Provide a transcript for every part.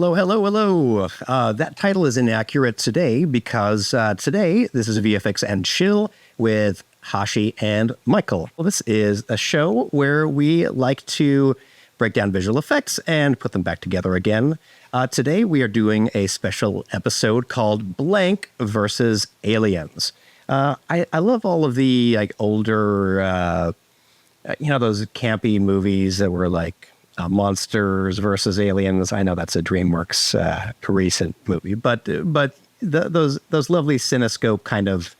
Hello, hello, hello. That title is inaccurate today because today this is VFX and Chill with Hashi and Michael. Well, this is a show where we like to break down visual effects and put them back together again. Today we are doing a special episode called Blank versus Aliens. I love all of the older, those campy movies that were like Monsters versus Aliens. I know that's a DreamWorks recent movie, but those lovely Cinescope kind of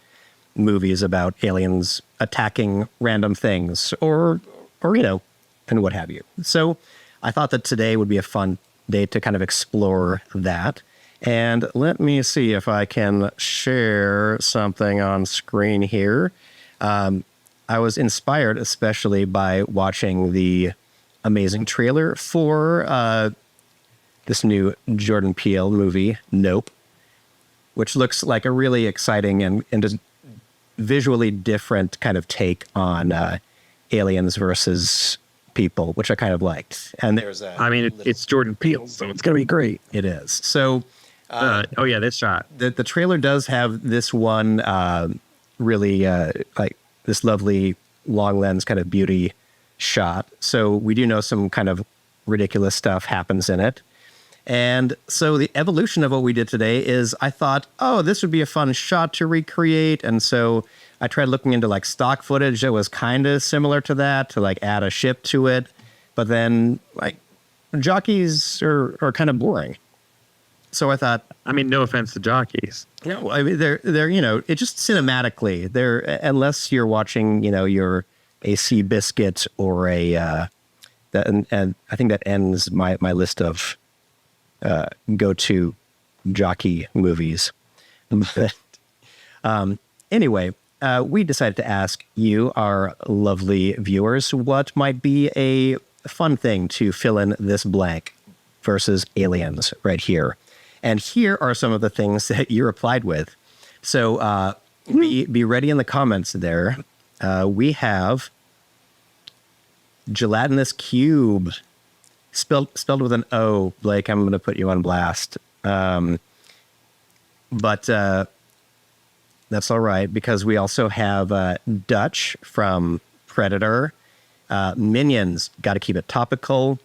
movies about aliens attacking random things or and what have you. So I thought that today would be a fun day to kind of explore that. And let me see if I can share something on screen here. I was inspired especially by watching the amazing trailer for this new Jordan Peele movie, Nope, which looks like a really exciting and just visually different kind of take on aliens versus people, which I kind of liked. And there's it's Jordan Peele, so it's going to be great. It is. So, this shot. The trailer does have this one really like this lovely long lens kind of beauty shot. So we do know some kind of ridiculous stuff happens in it. And so the evolution of what we did today is I thought, oh, this would be a fun shot to recreate. And so I tried looking into like stock footage that was kind of similar to that, to like add a ship to it. But then like jockeys are kind of boring. So I thought, no offense to jockeys. No, they're it just cinematically, they're, unless you're watching, your a Seabiscuit or and I think that ends my list of go-to jockey movies. But anyway, we decided to ask you, our lovely viewers, what might be a fun thing to fill in this blank versus aliens right here. And here are some of the things that you replied with. So be ready in the comments there. We have gelatinous cube, spelled with an O. Blake, I'm going to put you on blast. But that's all right, because we also have Dutch from Predator. Minions, got to keep it topical.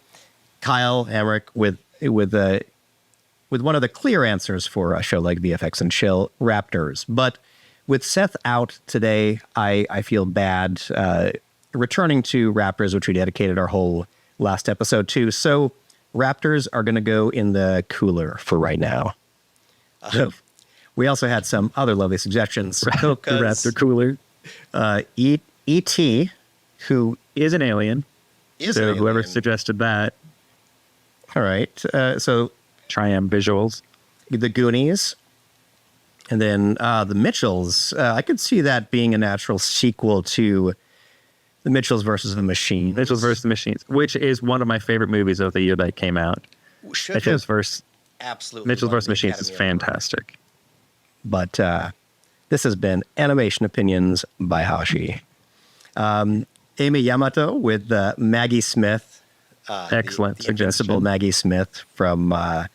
Kyle Emmerich with one of the clear answers for a show like VFX and Chill, Raptors. But with Seth out today, I feel bad returning to Raptors, which we dedicated our whole last episode to. So Raptors are going to go in the cooler for right now. We also had some other lovely suggestions. Raptor cooler. E.T., who is an alien. Whoever suggested that. All right. So Triam Visuals. The Goonies. And then the Mitchells. I could see that being a natural sequel to The Mitchells versus the Machines. Mitchells versus the Machines, which is one of my favorite movies of the year that came out. Mitchells versus Machines is fantastic. But this has been Animation Opinions by Hashi. Amy Yamato with Maggie Smith. Excellent suggestion. Maggie Smith from All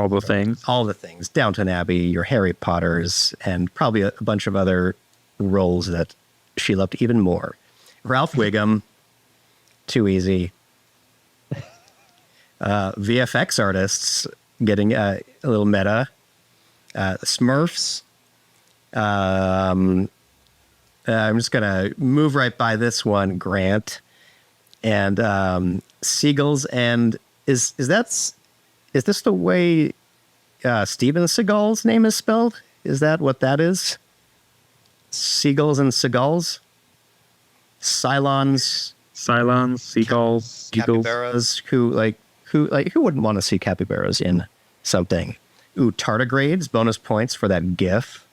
the Things, Downton Abbey, your Harry Potters, and probably a bunch of other roles that she loved even more. Ralph Wiggum, too easy. VFX artists getting a little meta. Smurfs. I'm just gonna move right by this one, Grant. And Seagulls, and is this the way Steven Seagal's name is spelled? Is that what that is? Seagulls and Seagulls? Cylons, seagulls, capybaras. Who wouldn't want to see capybaras in something? Ooh, tardigrades, bonus points for that GIF.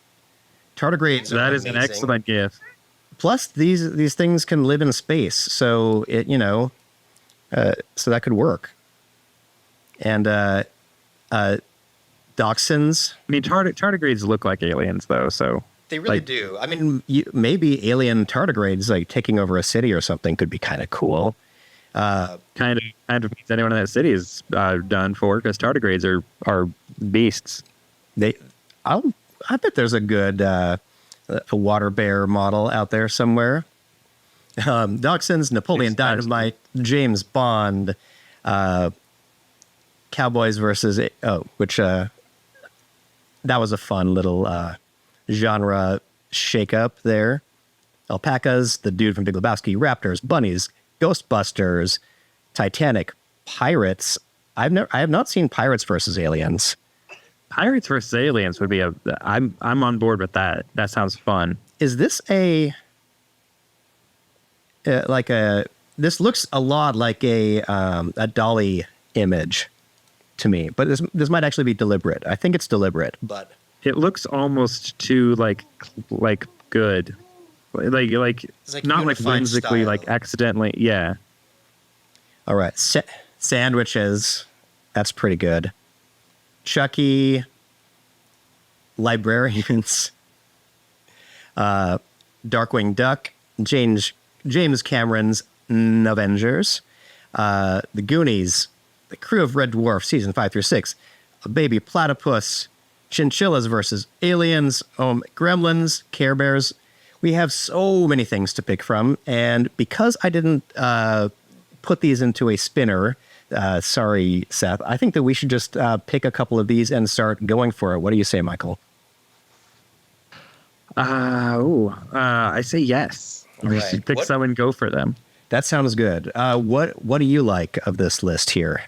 Tardigrades. That is amazing. An excellent GIF. Plus, these things can live in space, so it so that could work. And dachshunds. Tardigrades look like aliens, though. So they really do. Maybe alien tardigrades taking over a city or something could be kind of cool. Kind of means anyone in that city is done for, because tardigrades are beasts. I bet there's a good a water bear model out there somewhere. Dachshunds, Napoleon Dynamite, James Bond, Cowboys versus which that was a fun little genre shakeup there. Alpacas, the dude from Big Lebowski, raptors, bunnies, Ghostbusters, Titanic, pirates. I have not seen Pirates versus Aliens. Pirates versus Aliens would be I'm on board with that. That sounds fun. Is this this looks a lot like a Dolly image to me, but this might actually be deliberate. I think it's deliberate, but it looks almost too like good. Like not like whimsically, style. Like accidentally. Yeah. All right. Sandwiches. That's pretty good. Chucky. Librarians. Darkwing Duck. James Cameron's Avengers. The Goonies. The Crew of Red Dwarf, season 5 through 6. A Baby Platypus. Chinchillas versus Aliens. Gremlins. Care Bears. We have so many things to pick from, and because I didn't put these into a spinner, sorry, Seth, I think that we should just pick a couple of these and start going for it. What do you say, Michael? I say yes. We should pick some and go for them. That sounds good. What do you like of this list here?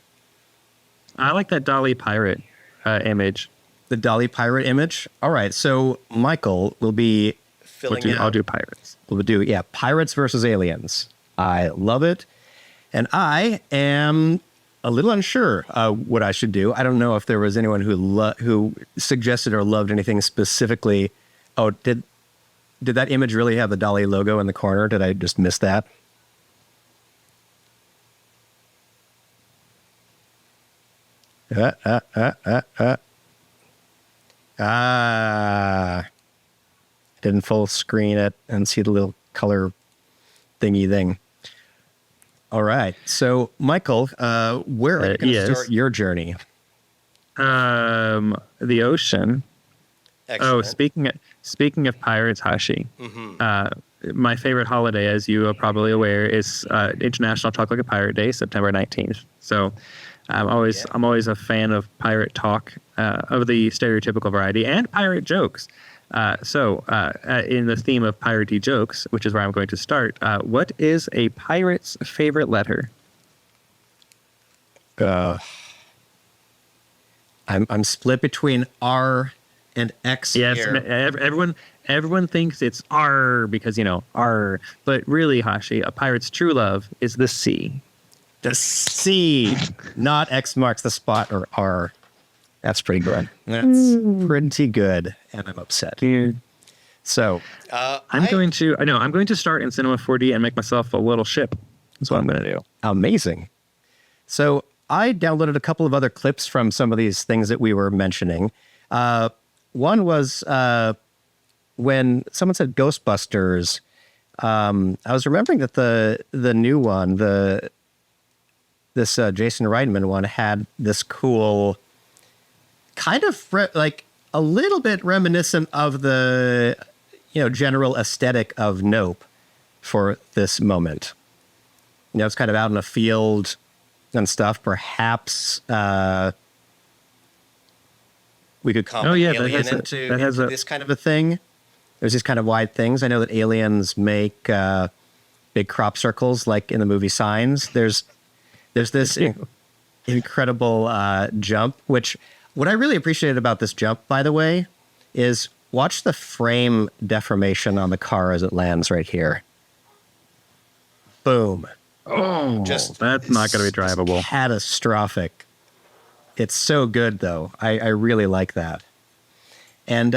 I like that Dolly pirate image. The Dolly pirate image? All right, so Michael will be... I'll do pirates. We'll do, pirates versus aliens. I love it. And I am a little unsure what I should do. I don't know if there was anyone who suggested or loved anything specifically. Oh, did that image really have the Dolly logo in the corner? Did I just miss that? Didn't full screen it and see the little color thingy thing. All right. So, Michael, where are you going to start your journey? The ocean. Excellent. Oh, speaking of pirates, Hashi, my favorite holiday, as you are probably aware, is International Talk Like a Pirate Day, September 19th. So I'm always a fan of pirate talk, of the stereotypical variety, and pirate jokes. So in the theme of piratey jokes, which is where I'm going to start, what is a pirate's favorite letter? I'm split between R and X. Yes, here. everyone thinks it's R because, R. But really, Hashi, a pirate's true love is the C. The C, not X marks the spot or R. That's pretty good. That's pretty good, and I'm upset. Dude. So I'm going to start in Cinema 4D and make myself a little ship. That's what I'm going to do. Amazing. So I downloaded a couple of other clips from some of these things that we were mentioning. One was when someone said Ghostbusters. I was remembering that the new one, this Jason Reitman one, had this cool, kind of like a little bit reminiscent of the general aesthetic of Nope for this moment. It's kind of out in a field and stuff. Perhaps we could call Alien into this kind of a thing. There's these kind of wide things. I know that aliens make big crop circles, like in the movie Signs. There's this incredible jump, which what I really appreciated about this jump, by the way, is watch the frame deformation on the car as it lands right here. Boom. Oh, that's not going to be drivable. Catastrophic. It's so good, though. I really like that. And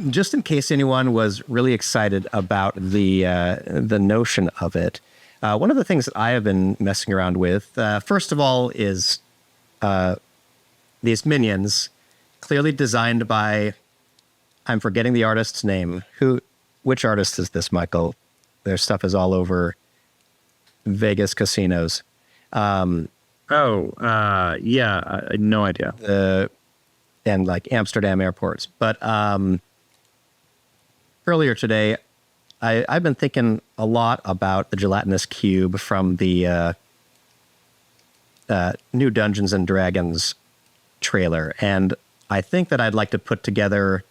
just in case anyone was really excited about the notion of it, one of the things that I have been messing around with, first of all, is these minions, clearly designed by, I'm forgetting the artist's name. Which artist is this, Michael? Their stuff is all over Vegas casinos. Yeah, no idea. And like Amsterdam airports. But earlier today, I've been thinking a lot about the gelatinous cube from the new Dungeons and Dragons trailer, and I think that I'd like to put together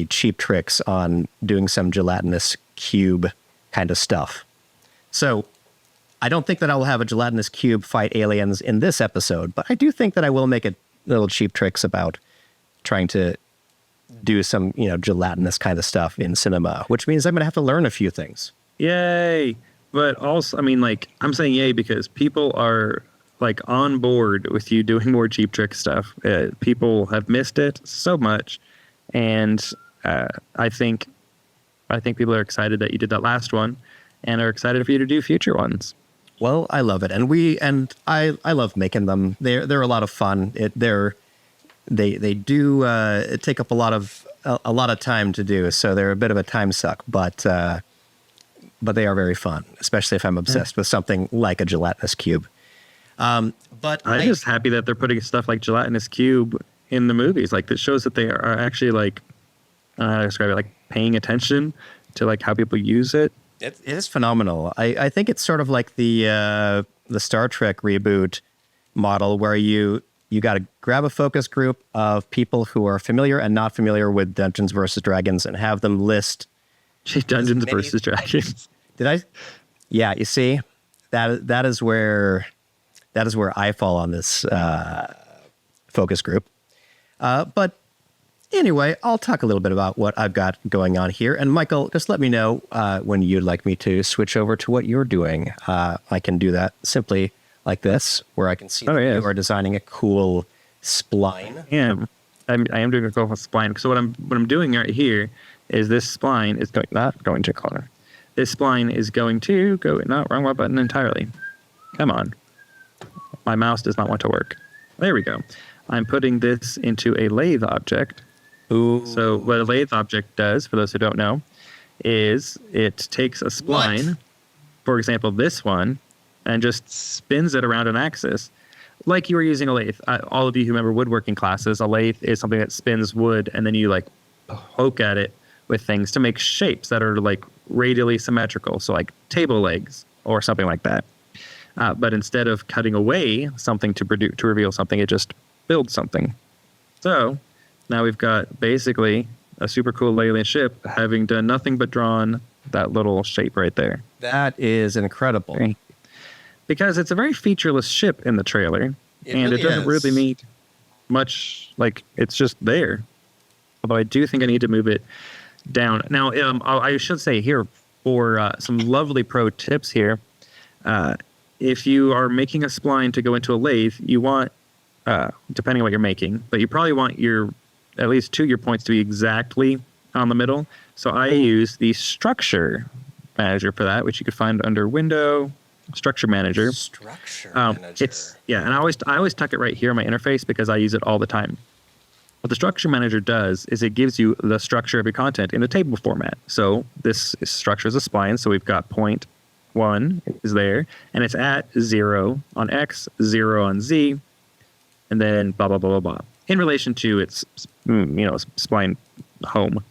cheap tricks on doing some gelatinous cube kind of stuff. So I don't think that I'll have a gelatinous cube fight aliens in this episode, but I do think that I will make a little cheap tricks about trying to do some, gelatinous kind of stuff in cinema, which means I'm going to have to learn a few things. Yay. But also, I mean, like, I'm saying yay because people are like on board with you doing more cheap trick stuff. People have missed it so much. And I think people are excited that you did that last one and are excited for you to do future ones. Well, I love it. And I love making them. They're a lot of fun. They do take up a lot of time to do. So they're a bit of a time suck, but they are very fun, especially if I'm obsessed with something like a gelatinous cube. But I'm just happy that they're putting stuff like gelatinous cube in the movies. Like, that shows that they are actually like, I don't know how to describe it, like paying attention to like how people use it. It is phenomenal. I think it's sort of like the Star Trek reboot model where you got to grab a focus group of people who are familiar and not familiar with Dungeons versus Dragons and have them list Dungeons versus Dragons. Did I? Yeah, you see, that is where I fall on this focus group. But anyway, I'll talk a little bit about what I've got going on here. And Michael, just let me know when you'd like me to switch over to what you're doing. I can do that simply like this, where I can see that you are designing a cool spline. Yeah, I am doing a cool spline. So what I'm doing right here is this spline is not going to corner. This spline is going to go, not wrong button entirely. Come on. My mouse does not want to work. There we go. I'm putting this into a lathe object. Ooh. So what a lathe object does, for those who don't know, is it takes a spline, for example, this one, and just spins it around an axis like you were using a lathe. All of you who remember woodworking classes, a lathe is something that spins wood, and then you like poke at it with things to make shapes that are like radially symmetrical. So like table legs or something like that. But instead of cutting away something to reveal something, it just builds something. So now we've got basically a super cool alien ship having done nothing but drawn that little shape right there. That is incredible. Okay. Because it's a very featureless ship in the trailer. It doesn't really need much, like, it's just there. Although I do think I need to move it down. Now, I should say here, for some lovely pro tips here, if you are making a spline to go into a lathe, you want, depending on what you're making, but you probably want at least two of your points to be exactly on the middle. So I use the Structure Manager for that, which you could find under Window, Structure Manager. Structure Manager. And I always tuck it right here in my interface because I use it all the time. What the Structure Manager does is it gives you the structure of your content in a table format. So this structure is a spline, so we've got point 1 is there, and it's at 0 on X, 0 on Z, and then blah, blah, blah, blah, blah, in relation to its, spline home.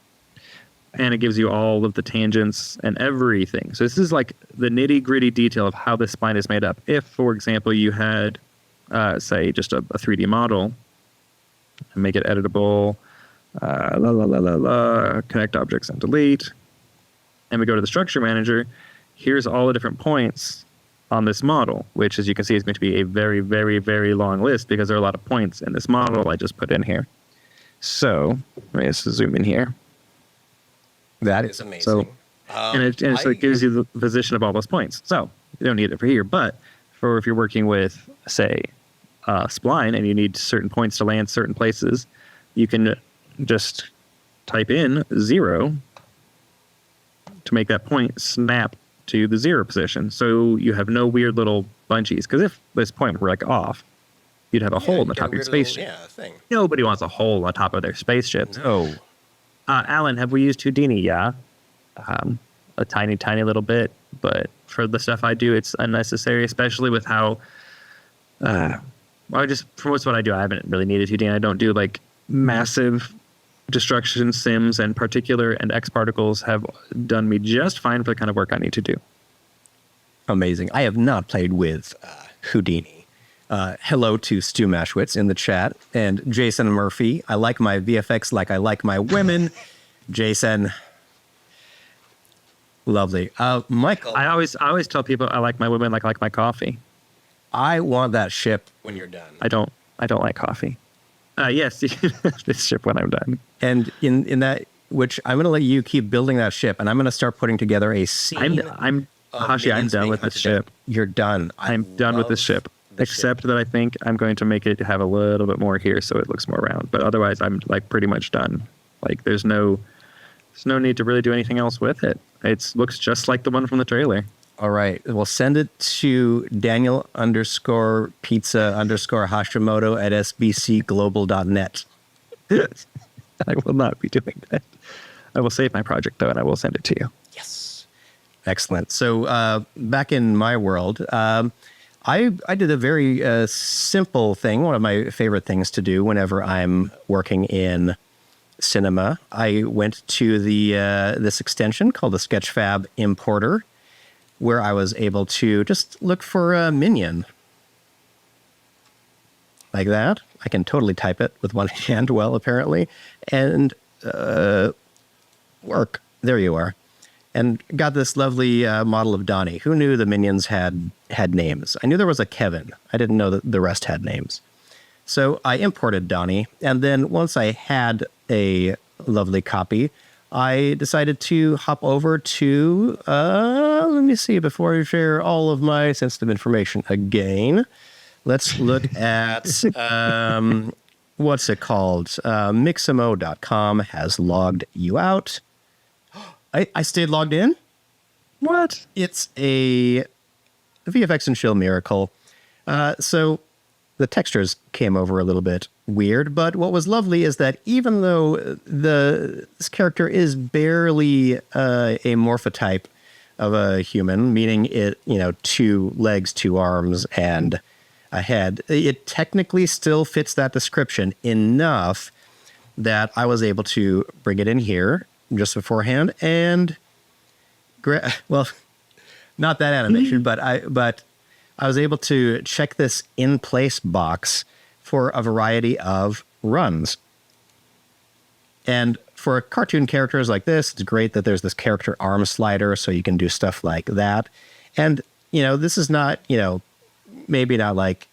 And it gives you all of the tangents and everything. So this is like the nitty-gritty detail of how this spline is made up. If, for example, you had, say, just a 3D model, and make it editable, connect objects and delete, and we go to the Structure Manager, here's all the different points on this model, which, as you can see, is going to be a very, very, very long list because there are a lot of points in this model I just put in here. So let me just zoom in here. That is amazing. So, so it gives you the position of all those points. So you don't need it for here, but for if you're working with, say, spline and you need certain points to land certain places, you can just type in 0 to make that point snap to the 0 position. So you have no weird little bungees. Because if this point were like off, you'd have a hole in the top of your spaceship. Thing. Nobody wants a hole on top of their spaceships. No. Alan, have we used Houdini? Yeah. a tiny, tiny little bit. But for the stuff I do, it's unnecessary, especially with how, for most of what I do, I haven't really needed Houdini. I don't do like massive destruction sims, and particular and X particles have done me just fine for the kind of work I need to do. Amazing. I have not played with Houdini. Hello to Stu Maschwitz in the chat, and Jason Murphy. I like my VFX like I like my women. Jason, lovely. Michael, I always tell people I like my women like I like my coffee. I want that ship when you're done. I don't like coffee. Yes, this ship when I'm done. And in that, which I'm going to let you keep building that ship, and I'm going to start putting together a scene. Hashi, I'm done with this ship. You're done. I'm done with this ship. Except that I think I'm going to make it have a little bit more here so it looks more round. But otherwise, I'm like pretty much done. Like there's no need to really do anything else with it. It looks just like the one from the trailer. All right. We'll send it to Daniel_pizza_Hashimoto at sbcglobal.net. I will not be doing that. I will save my project, though, and I will send it to you. Yes. Excellent. So back in my world, I did a very simple thing, one of my favorite things to do whenever I'm working in cinema. I went to this extension called the Sketchfab Importer, where I was able to just look for a minion. Like that. I can totally type it with one hand well, apparently. And work. There you are. And got this lovely model of Donnie. Who knew the minions had names? I knew there was a Kevin. I didn't know that the rest had names. So I imported Donnie. And then once I had a lovely copy, I decided to hop over to, let me see, before I share all of my sensitive information again, let's look at, what's it called? Mixamo.com has logged you out. I stayed logged in? What? It's a VFX and Chill miracle. So the textures came over a little bit weird, but what was lovely is that even though this character is barely a morphotype of a human, meaning it, 2 legs, 2 arms, and a head, it technically still fits that description enough that I was able to bring it in here just beforehand and, well, not that animation, but I was able to check this in place box for a variety of runs. And for cartoon characters like this, it's great that there's this character arm slider so you can do stuff like that. And, this is not, maybe not like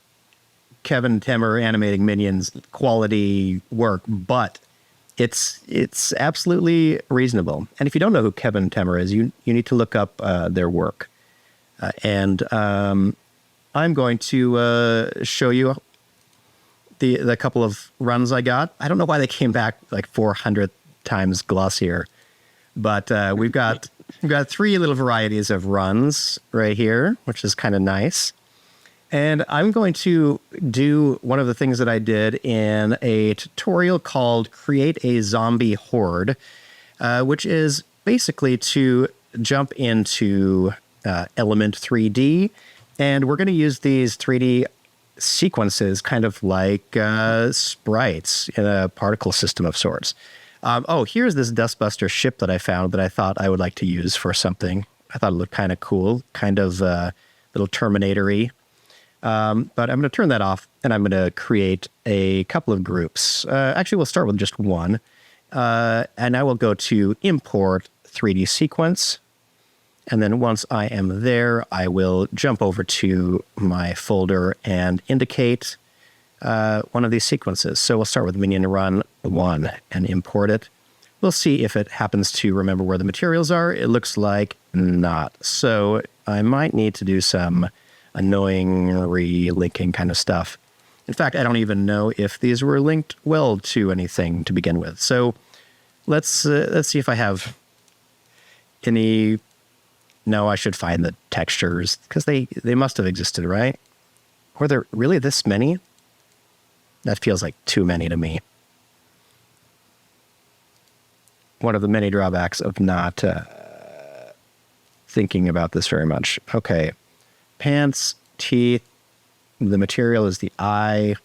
Kevin Temmer animating minions quality work, but it's absolutely reasonable. And if you don't know who Kevin Temmer is, you need to look up their work. I'm going to show you the couple of runs I got. I don't know why they came back like 400 times glossier, but we've got 3 little varieties of runs right here, which is kind of nice. And I'm going to do one of the things that I did in a tutorial called Create a Zombie Horde, which is basically to jump into Element 3D. And we're going to use these 3D sequences kind of like sprites in a particle system of sorts. Here's this Dustbuster ship that I found that I thought I would like to use for something. I thought it looked kind of cool, kind of little Terminator-y. But I'm going to turn that off, and I'm going to create a couple of groups. Actually, we'll start with just one. And I will go to Import 3D Sequence. And then once I am there, I will jump over to my folder and indicate one of these sequences. So we'll start with Minion Run 1 and import it. We'll see if it happens to remember where the materials are. It looks like not. So I might need to do some annoying relinking kind of stuff. In fact, I don't even know if these were linked well to anything to begin with. So let's see if I have any. No, I should find the textures because they must have existed, right? Were there really this many? That feels like too many to me. One of the many drawbacks of not thinking about this very much. Okay. Pants, teeth, the material is the eye,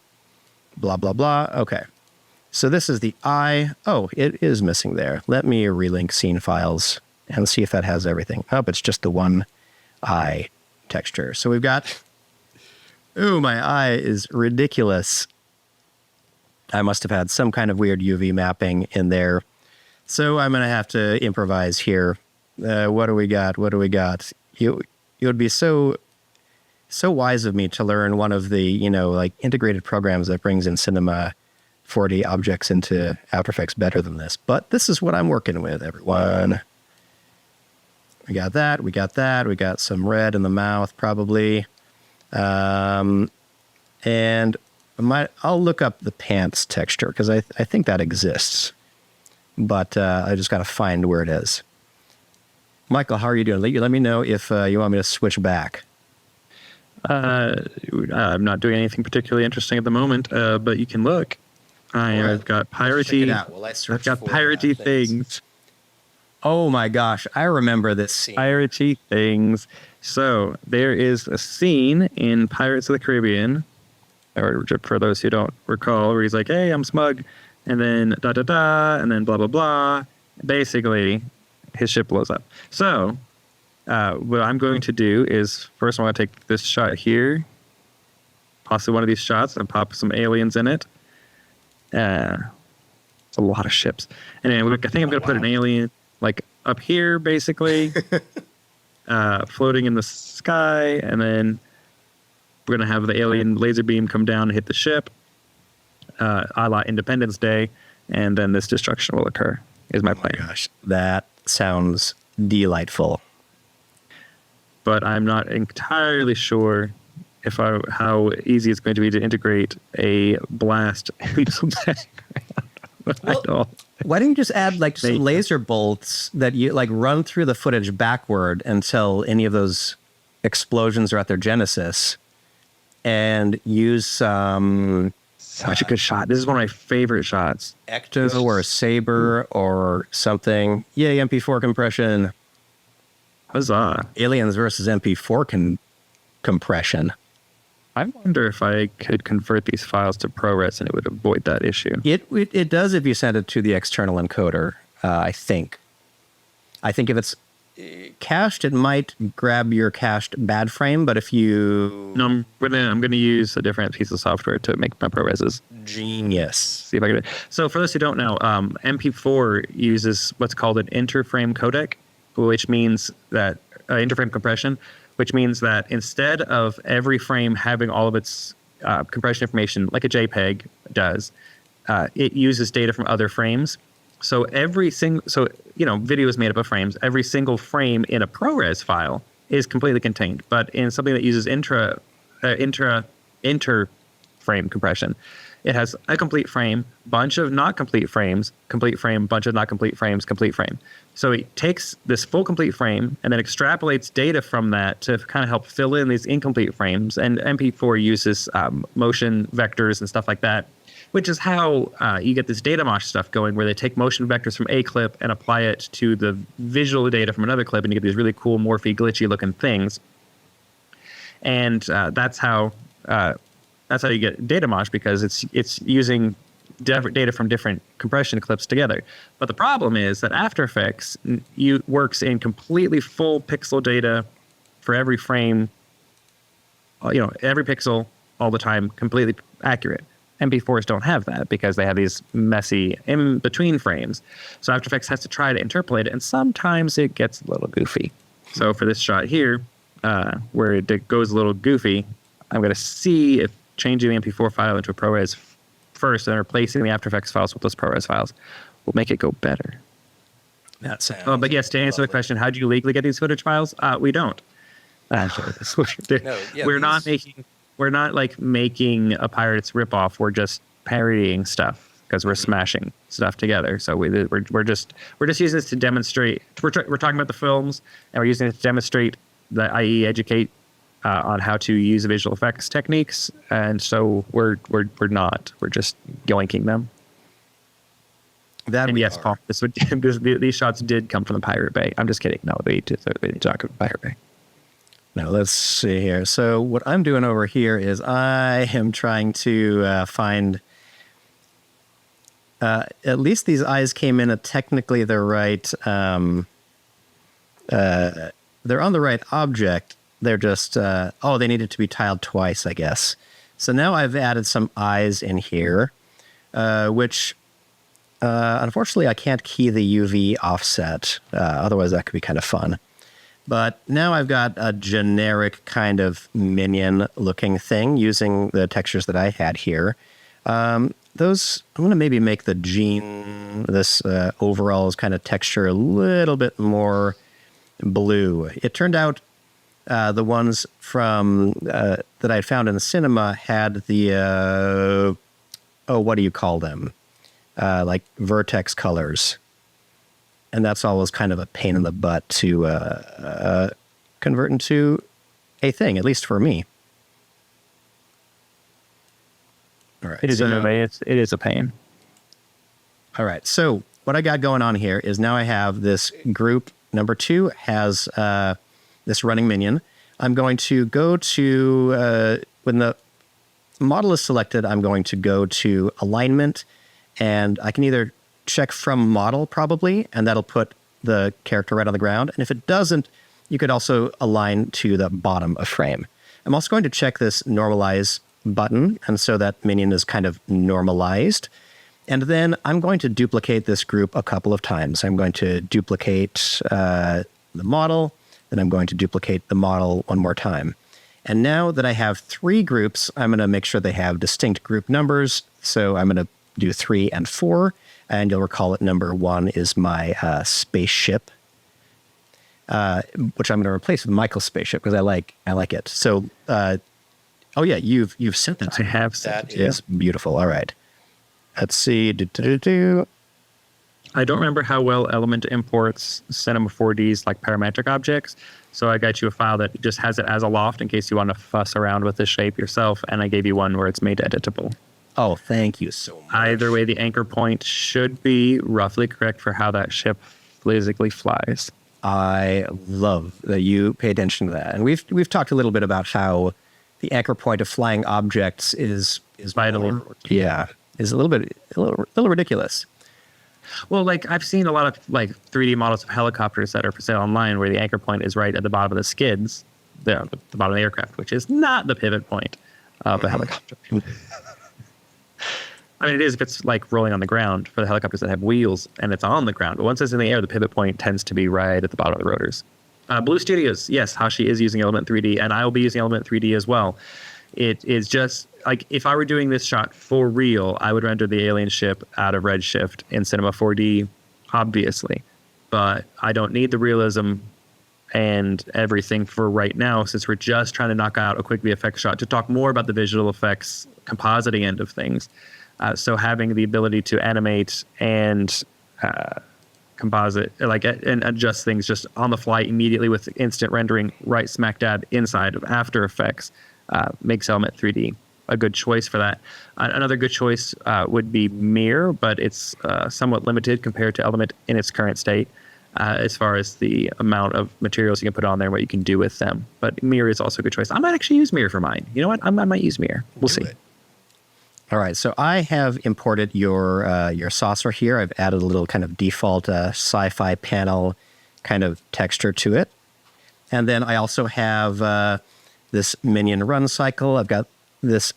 blah, blah, blah. Okay. So this is the eye. Oh, it is missing there. Let me relink scene files and see if that has everything. Oh, it's just the one eye texture. So we've got, ooh, my eye is ridiculous. I must have had some kind of weird UV mapping in there. So I'm going to have to improvise here. What do we got? What do we got? It would be so wise of me to learn one of the, like integrated programs that brings in Cinema 4D objects into After Effects better than this. But this is what I'm working with, everyone. We got that. We got that. We got some red in the mouth, probably. And I'll look up the pants texture because I think that exists. But I just got to find where it is. Michael, how are you doing? Let me know if you want me to switch back. I'm not doing anything particularly interesting at the moment, but you can look. I've got piratey. I've got piratey things. Oh my gosh, I remember this scene. Piratey things. So there is a scene in Pirates of the Caribbean, or for those who don't recall, where he's like, "Hey, I'm smug," and then da da da, and then blah blah blah. Basically, his ship blows up. So what I'm going to do is first I want to take this shot here, possibly one of these shots, and pop some aliens in it. It's a lot of ships. And then I think I'm going to put an alien like up here, basically, floating in the sky. And then we're going to have the alien laser beam come down and hit the ship, a la Independence Day. And then this destruction will occur, is my plan. Oh my gosh, that sounds delightful. But I'm not entirely sure how easy it's going to be to integrate a blast into the background. Why don't you just add like some laser bolts that you like run through the footage backward until any of those explosions are at their genesis, and use some such a good shot. This is one of my favorite shots. Ecto or a Saber or something. Yay, MP4 compression. Huzzah. Aliens versus MP4 compression. I wonder if I could convert these files to ProRes and it would avoid that issue. It does if you send it to the external encoder, I think. I think if it's cached, it might grab your cached bad frame, but if you... No, I'm gonna use a different piece of software to make my ProReses. Genius. See if I can... So for those who don't know, MP4 uses what's called an interframe codec, which means that interframe compression, which means that instead of every frame having all of its compression information like a JPEG does, it uses data from other frames. So video is made up of frames. Every single frame in a ProRes file is completely contained. But in something that uses inter-frame compression, it has a complete frame, bunch of not complete frames, complete frame, bunch of not complete frames, complete frame. So it takes this full complete frame and then extrapolates data from that to kind of help fill in these incomplete frames. And MP4 uses motion vectors and stuff like that, which is how you get this data mosh stuff going, where they take motion vectors from a clip and apply it to the visual data from another clip, and you get these really cool, morphy, glitchy looking things. And that's how you get data mosh, because it's using data from different compression clips together. But the problem is that After Effects works in completely full pixel data for every frame, every pixel all the time, completely accurate. MP4s don't have that because they have these messy in-between frames. So After Effects has to try to interpolate it, and sometimes it gets a little goofy. So for this shot here, where it goes a little goofy, I'm going to see if changing the MP4 file into a ProRes first and replacing the After Effects files with those ProRes files will make it go better. That sounds but yes, to answer the question, how do you legally get these footage files? We don't. We're not like making a Pirates ripoff. We're just parodying stuff because we're smashing stuff together. So we're just using this to demonstrate. We're talking about the films, and we're using it to demonstrate i.e. educate on how to use visual effects techniques. And so we're not. We're just yoinking them. That And we yes, are. Paul, these shots did come from the Pirate Bay. I'm just kidding. No, they did talk about Pirate Bay. Now, let's see here. So what I'm doing over here is I am trying to find... at least these eyes came in at technically the right... they're on the right object. They're just... they needed to be tiled twice, I guess. So now I've added some eyes in here, which... unfortunately, I can't key the UV offset. Otherwise, that could be kind of fun. But now I've got a generic kind of minion-looking thing using the textures that I had here. I'm going to maybe make the this overalls kind of texture a little bit more blue. It turned out the ones from that I had found in the cinema had the, what do you call them? Like vertex colors. And that's always kind of a pain in the butt to convert into a thing, at least for me. All right. It is a pain. All right. So what I got going on here is now I have this group. Number 2 has this running minion. I'm going to go to, when the model is selected, I'm going to go to alignment, and I can either check from model probably, and that'll put the character right on the ground. And if it doesn't, you could also align to the bottom of frame. I'm also going to check this normalize button, and so that minion is kind of normalized. And then I'm going to duplicate this group a couple of times. I'm going to duplicate the model, then I'm going to duplicate the model one more time. And now that I have 3 groups, I'm going to make sure they have distinct group numbers. So I'm going to do 3 and 4, and you'll recall that number 1 is my spaceship, which I'm going to replace with Michael's spaceship because I like it. So, oh yeah, you've sent that to me. I have sent That is beautiful. All right. Let's see. I don't remember how well Element imports Cinema 4D's like parametric objects, so I got you a file that just has it as a loft in case you want to fuss around with the shape yourself, and I gave you one where it's made editable. Oh, thank you so much. Either way, the anchor point should be roughly correct for how that ship physically flies. I love that you pay attention to that, and we've talked a little bit about how the anchor point of flying objects is Vitally more, is a little ridiculous. Well, like I've seen a lot of like 3D models of helicopters that are for sale online where the anchor point is right at the bottom of the skids, the bottom of the aircraft, which is not the pivot point of a helicopter. I mean, it is if it's like rolling on the ground for the helicopters that have wheels and it's on the ground. But once it's in the air, the pivot point tends to be right at the bottom of the rotors. Blue Studios, yes, Hashi is using Element 3D, and I will be using Element 3D as well. It is just like if I were doing this shot for real, I would render the alien ship out of Redshift in Cinema 4D, obviously. But I don't need the realism and everything for right now, since we're just trying to knock out a quick VFX shot to talk more about the visual effects compositing end of things. So having the ability to animate and composite, and adjust things just on the fly immediately with instant rendering right smack dab inside of After Effects makes Element 3D a good choice for that. Another good choice would be Mir, but it's somewhat limited compared to Element in its current state as far as the amount of materials you can put on there and what you can do with them. But Mir is also a good choice. I might actually use Mir for mine. You know what? I might use Mir. We'll see. All right, so I have imported your saucer here. I've added a little kind of default sci-fi panel kind of texture to it. And then I also have this minion run cycle. I've got this,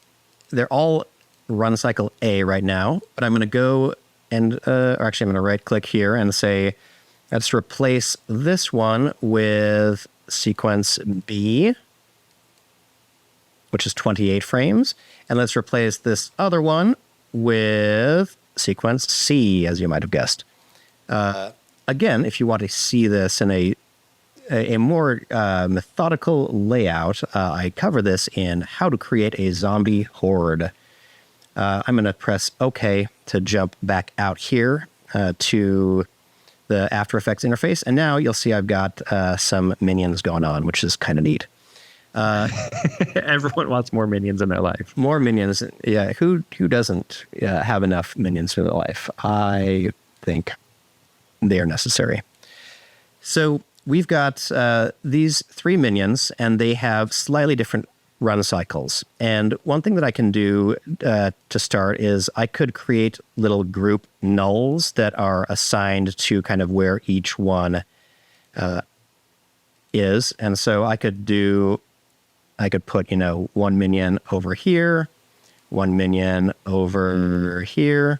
they're all run cycle A right now, but I'm going to go and, or actually I'm going to right click here and say, let's replace this one with sequence B, which is 28 frames. And let's replace this other one with sequence C, as you might have guessed. Again, if you want to see this in a more methodical layout, I cover this in How to Create a Zombie Horde. I'm going to press OK to jump back out here to the After Effects interface. And now you'll see I've got some minions going on, which is kind of neat. Everyone wants more minions in their life. More minions. Yeah. Who doesn't have enough minions in their life? I think they are necessary. So we've got these 3 minions, and they have slightly different run cycles. And one thing that I can do to start is I could create little group nulls that are assigned to kind of where each one is. And so I could put, 1 minion over here, 1 minion over here.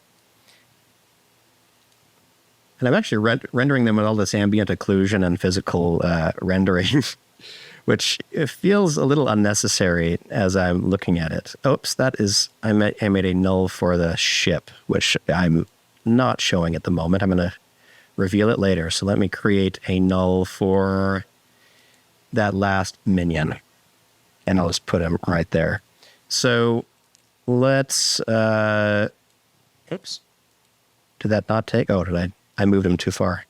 And I'm actually rendering them with all this ambient occlusion and physical rendering, which it feels a little unnecessary as I'm looking at it. Oops, I made a null for the ship, which I'm not showing at the moment. I'm going to reveal it later. So let me create a null for that last minion, and I'll just put him right there. So let's, oops, did that not take? Oh, did I moved him too far.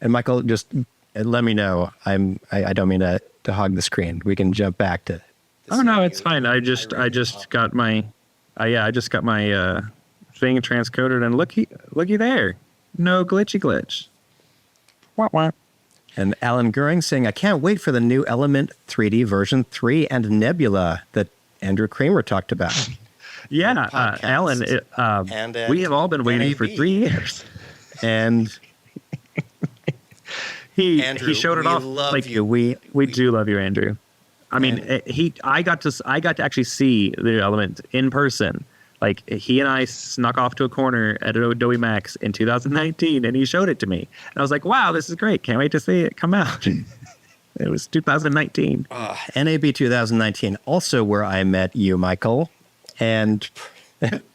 And Michael, just let me know. I don't mean to hog the screen. We can jump back to. Oh no, it's fine. I just got my, thing transcoded, and looky there, no glitch. Wah. And Alan Goering saying, I can't wait for the new Element 3D version 3 and Nebula that Andrew Kramer talked about. Yeah, Alan, we have all been waiting for 3 years. And Andrew, he showed it off. Love you. We do love you, Andrew. I mean, I got to actually see the Element in person. Like, he and I snuck off to a corner at Adobe Max in 2019, and he showed it to me. And I was like, wow, this is great. Can't wait to see it come out. It was 2019. NAB 2019, also where I met you, Michael, and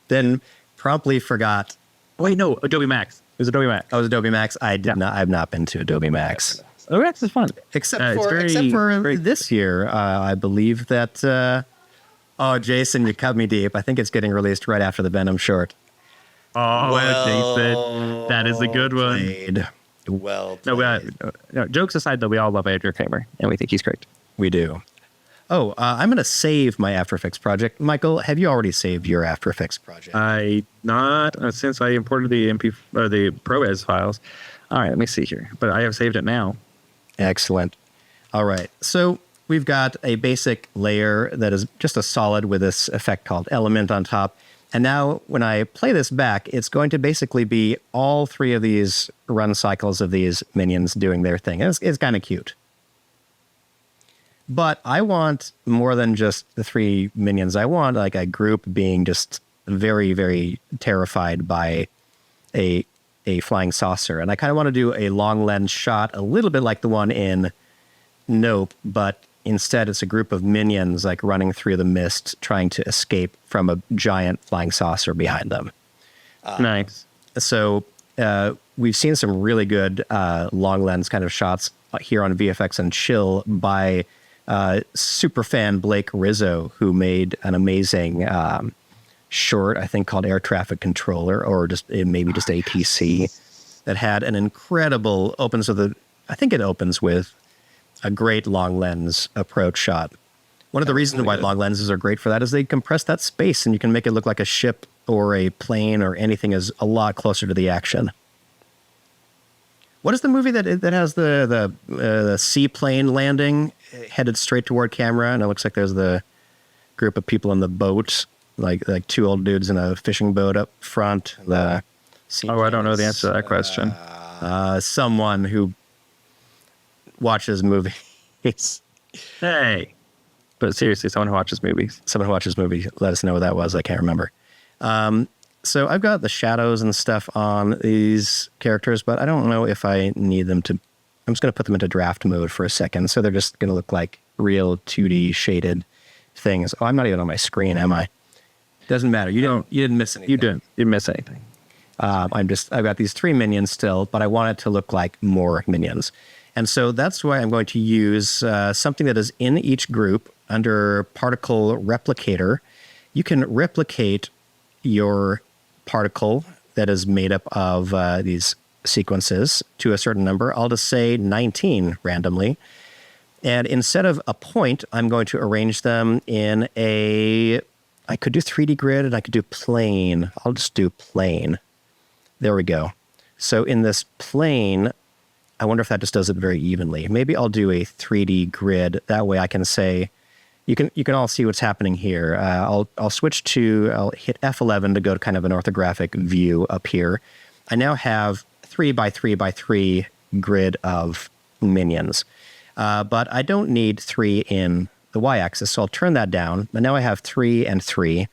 then promptly forgot. Wait, no, Adobe Max. It was Adobe Max. Oh, it was Adobe Max? I've not been to Adobe Max. Adobe Max is fun. Except for this year, I believe that... oh, Jason, you cut me deep. I think it's getting released right after the Venom short. Oh, well, Jason, that is a good one. Played. Well played. No, jokes aside, though, we all love Andrew Kramer, and we think he's great. We do. Oh, I'm going to save my After Effects project. Michael, have you already saved your After Effects project? Since I imported the the ProRes files. All right, let me see here. But I have saved it now. Excellent. All right. So we've got a basic layer that is just a solid with this effect called Element on top. And now when I play this back, it's going to basically be all 3 of these run cycles of these minions doing their thing. It's kind of cute. But I want more than just the 3 minions. I want like a group being just very, very terrified by a flying saucer. And I kind of want to do a long lens shot, a little bit like the one in Nope, but instead it's a group of minions like running through the mist trying to escape from a giant flying saucer behind them. Nice. So we've seen some really good long lens kind of shots here on VFX and Chill by super fan Blake Rizzo, who made an amazing short, I think called Air Traffic Controller, or maybe just ATC, that had an incredible I think it opens with a great long lens approach shot. One of the reasons why long lenses are great for that is they compress that space and you can make it look like a ship or a plane or anything is a lot closer to the action. What is the movie that has the seaplane landing headed straight toward camera, and it looks like there's the group of people in the boat, like 2 old dudes in a fishing boat up front. I don't know the answer to that question. Someone who watches movies. Hey, but seriously, someone who watches movies. Someone who watches movies. Let us know what that was. I can't remember. So I've got the shadows and stuff on these characters, but I don't know if I need them to. I'm just going to put them into draft mode for a second. So they're just going to look like real 2D shaded things. Oh, I'm not even on my screen, am I? Doesn't matter. You didn't miss anything. You didn't miss anything. I've got these 3 minions still, but I want it to look like more minions. And so that's why I'm going to use something that is in each group under Particle Replicator. You can replicate your particle that is made up of these sequences to a certain number. I'll just say 19 randomly. And instead of a point, I'm going to arrange them in I could do 3D grid and I could do plane. I'll just do plane. There we go. So in this plane, I wonder if that just does it very evenly. Maybe I'll do a 3D grid. That way I can say, you can all see what's happening here. I'll hit F11 to go to kind of an orthographic view up here. I now have 3 by 3 by 3 grid of minions. But I don't need 3 in the y-axis, so I'll turn that down. And now I have 3 and 3.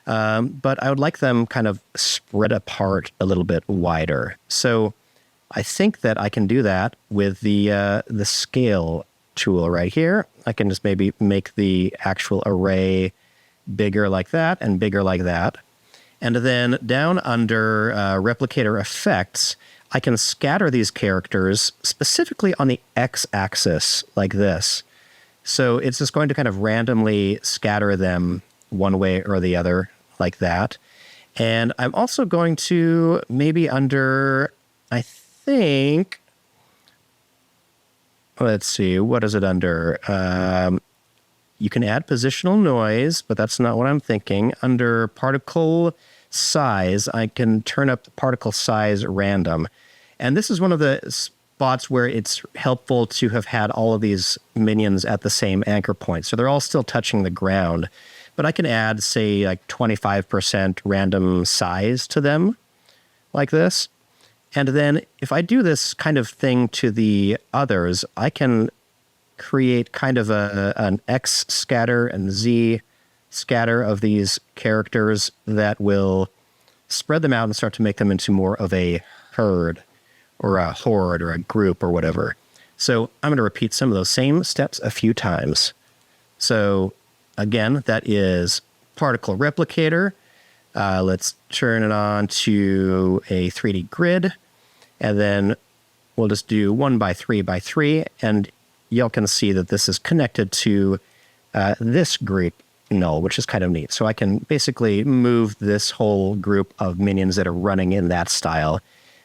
But I would like them kind of spread apart a little bit wider. So I think that I can do that with the scale tool right here. I can just maybe make the actual array bigger like that and bigger like that. And then down under replicator effects, I can scatter these characters specifically on the x-axis like this. So it's just going to kind of randomly scatter them one way or the other like that. And I'm also going to maybe under, I think, let's see, what is it under? You can add positional noise, but that's not what I'm thinking. Under particle size, I can turn up the particle size random. And this is one of the spots where it's helpful to have had all of these minions at the same anchor point. So they're all still touching the ground. But I can add, say, like 25% random size to them, like this. And then if I do this kind of thing to the others, I can create kind of an X scatter and Z scatter of these characters that will spread them out and start to make them into more of a herd or a horde or a group or whatever. So I'm going to repeat some of those same steps a few times. So again, that is particle replicator. Let's turn it on to a 3D grid. And then we'll just do 1 by 3 by 3. And y'all can see that this is connected to this group null, which is kind of neat. So I can basically move this whole group of minions that are running in that style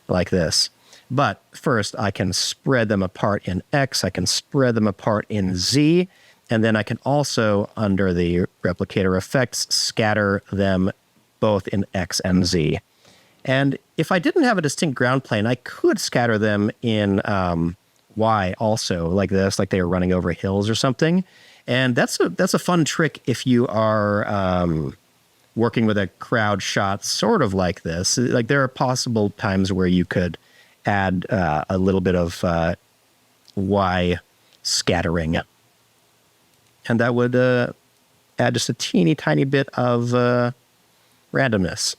like this. But first, I can spread them apart in X. I can spread them apart in Z. And then I can also, under the replicator effects, scatter them both in X and Z. And if I didn't have a distinct ground plane, I could scatter them in Y also, like this, like they were running over hills or something. And that's a fun trick if you are working with a crowd shot sort of like this. Like there are possible times where you could add a little bit of Y scattering. And that would add just a teeny tiny bit of randomness.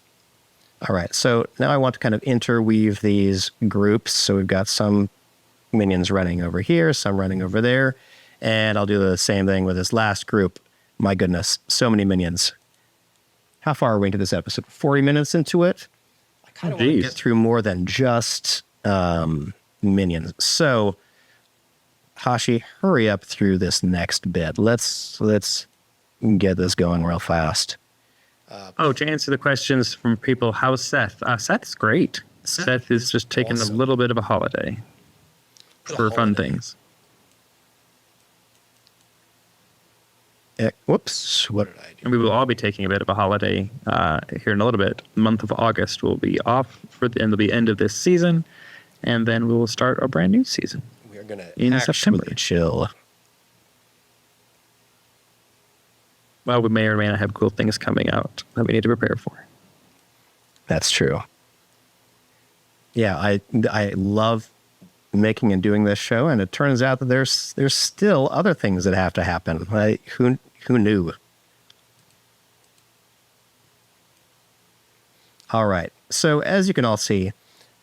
All right, so now I want to kind of interweave these groups. So we've got some minions running over here, some running over there. And I'll do the same thing with this last group. My goodness, so many minions. How far are we into this episode? 40 minutes into it? I kind of want to get through more than just minions. So, Hashi, hurry up through this next bit. Let's get this going real fast. To answer the questions from people, how's Seth? Seth's great. Seth is just taking a little bit of a holiday for fun things. Whoops, what did I do? And we will all be taking a bit of a holiday here in a little bit. The month of August will be off and the end of this season, and then we will start a brand new season. We are going to in September. Chill. Well, we may or may not have cool things coming out that we need to prepare for. That's true. Yeah, I love making and doing this show, and it turns out that there's still other things that have to happen. Like, who knew? All right. So as you can all see,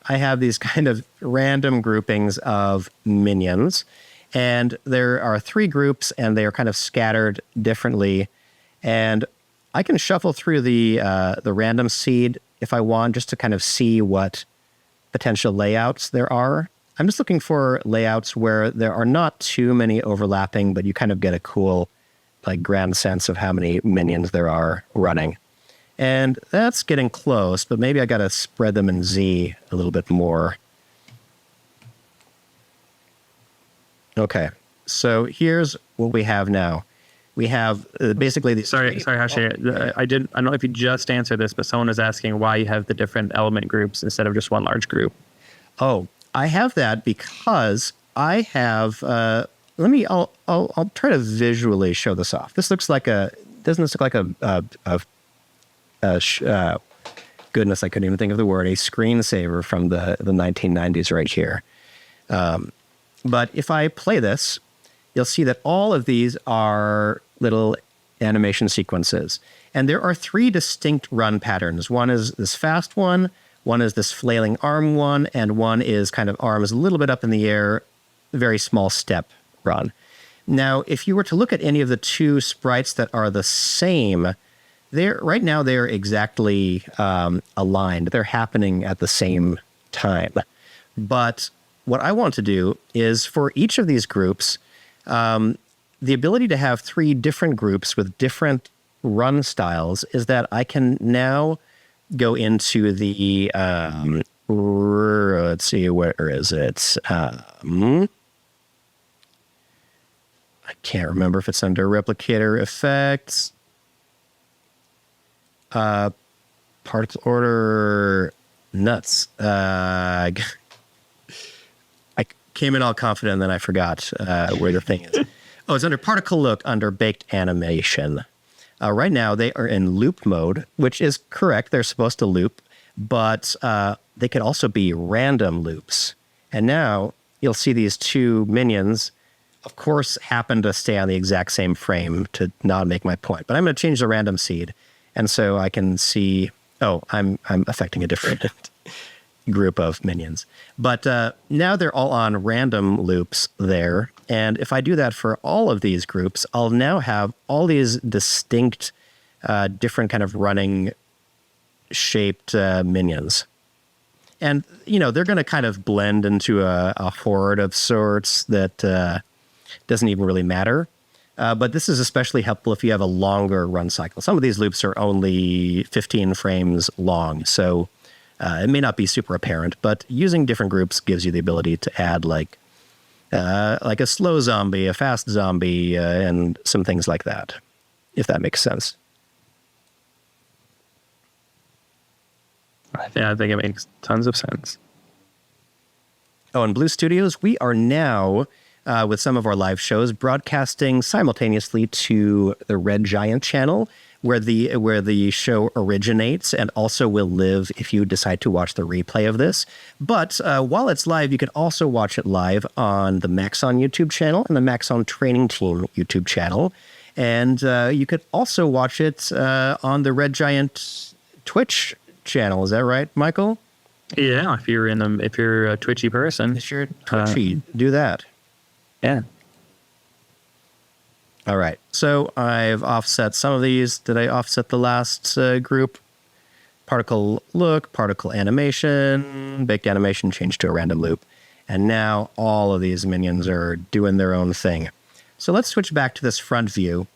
I have these kind of random groupings of minions, and there are 3 groups, and they are kind of scattered differently. And I can shuffle through the random seed if I want, just to kind of see what potential layouts there are. I'm just looking for layouts where there are not too many overlapping, but you kind of get a cool, like, grand sense of how many minions there are running. And that's getting close, but maybe I got to spread them in Z a little bit more. Okay, so here's what we have now. We have basically these. Sorry, Hashi. I don't know if you just answered this, but someone is asking why you have the different element groups instead of just one large group. Oh, I have that because I have. I'll try to visually show this off. This looks like doesn't this look like goodness, I couldn't even think of the word, a screensaver from the 1990s right here. But if I play this, you'll see that all of these are little animation sequences. And there are 3 distinct run patterns. One is this fast one is this flailing arm one, and one is kind of arms a little bit up in the air, very small step run. Now, if you were to look at any of the 2 sprites that are the same, right now they're exactly aligned. They're happening at the same time. But what I want to do is for each of these groups, the ability to have 3 different groups with different run styles is that I can now go into the, let's see, where is it? I can't remember if it's under replicator effects. Parts order nuts. I came in all confident and then I forgot where the thing is. Oh, it's under particle look under baked animation. Right now they are in loop mode, which is correct. They're supposed to loop, but they could also be random loops. And now you'll see these 2 minions, of course, happen to stay on the exact same frame to not make my point. But I'm going to change the random seed. And so I can see, I'm affecting a different group of minions. But now they're all on random loops there. And if I do that for all of these groups, I'll now have all these distinct, different kind of running shaped minions. And, they're going to kind of blend into a horde of sorts that doesn't even really matter. But this is especially helpful if you have a longer run cycle. Some of these loops are only 15 frames long, so it may not be super apparent, but using different groups gives you the ability to add like a slow zombie, a fast zombie, and some things like that, if that makes sense. Yeah, I think it makes tons of sense. Oh, in Blue Studios, we are now, with some of our live shows, broadcasting simultaneously to the Red Giant channel, where the show originates and also will live if you decide to watch the replay of this. But while it's live, you can also watch it live on the Maxon YouTube channel and the Maxon Training Team YouTube channel. And you could also watch it on the Red Giant Twitch channel. Is that right, Michael? Yeah, if you're a twitchy person. If you're twitchy, do that. Yeah. All right. So I've offset some of these. Did I offset the last group? Particle look, particle animation, baked animation, changed to a random loop. And now all of these minions are doing their own thing. So let's switch back to this front view.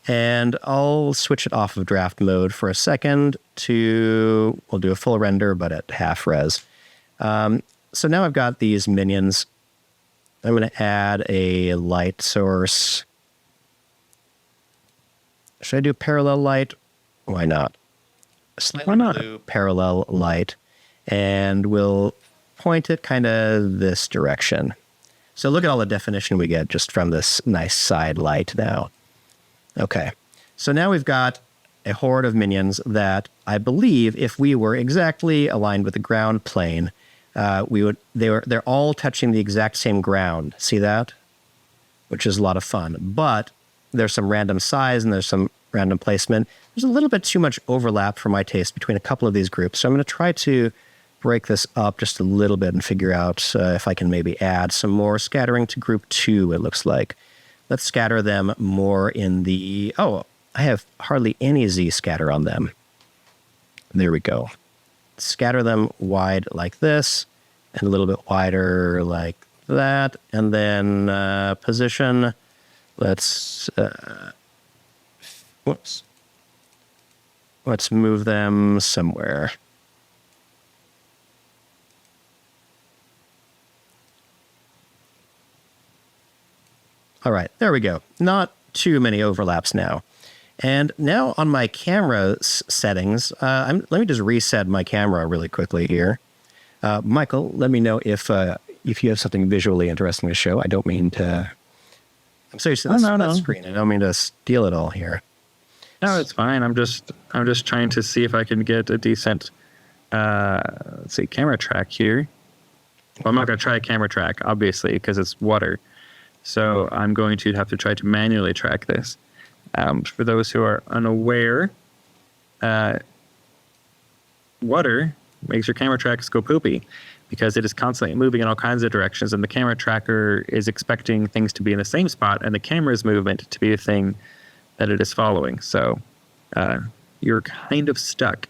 And I'll switch it off of draft mode for a second we'll do a full render, but at half res. So now I've got these minions. I'm going to add a light source. Should I do parallel light? Why not? Slightly blue parallel light. And we'll point it kind of this direction. So look at all the definition we get just from this nice side light now. Okay, so now we've got a horde of minions that I believe if we were exactly aligned with the ground plane, they're all touching the exact same ground. See that? Which is a lot of fun. But there's some random size and there's some random placement. There's a little bit too much overlap for my taste between a couple of these groups. So I'm going to try to break this up just a little bit and figure out if I can maybe add some more scattering to group 2, it looks like. Let's scatter them more in the... Oh, I have hardly any Z scatter on them. There we go. Scatter them wide like this, and a little bit wider like that. And then position. Let's... whoops. Let's move them somewhere. All right, there we go. Not too many overlaps now. And now on my camera settings, let me just reset my camera really quickly here. Michael, let me know if you have something visually interesting to show. I don't mean to. I'm sorry, so no. screen. I don't mean to steal it all here. No, it's fine. I'm just trying to see if I can get a decent, let's see, camera track here. Well, I'm not going to try a camera track, obviously, because it's water. So I'm going to have to try to manually track this. For those who are unaware, water makes your camera tracks go poopy because it is constantly moving in all kinds of directions, and the camera tracker is expecting things to be in the same spot and the camera's movement to be the thing that it is following. So you're kind of stuck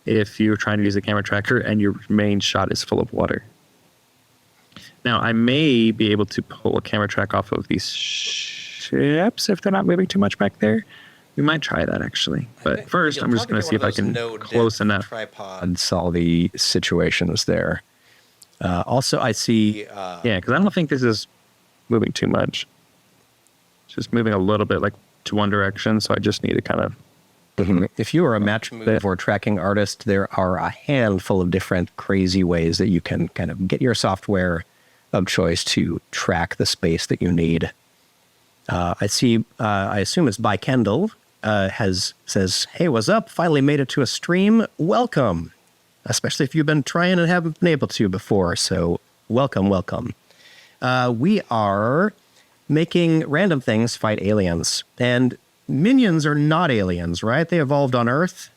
if you're trying to use a camera tracker and your main shot is full of water. Now, I may be able to pull a camera track off of these ships if they're not moving too much back there. We might try that, actually. But first, I'm just going to see if I can close enough. And solve the situations there. Also, I see... yeah, because I don't think this is moving too much. It's just moving a little bit like to one direction, so I just need to kind of... If you are a match move or tracking artist, there are a handful of different crazy ways that you can kind of get your software of choice to track the space that you need. I see, I assume it's by Kendall, says, "Hey, what's up? Finally made it to a stream. Welcome." Especially if you've been trying and haven't been able to before. So welcome. We are making random things fight aliens. And minions are not aliens, right? They evolved on Earth.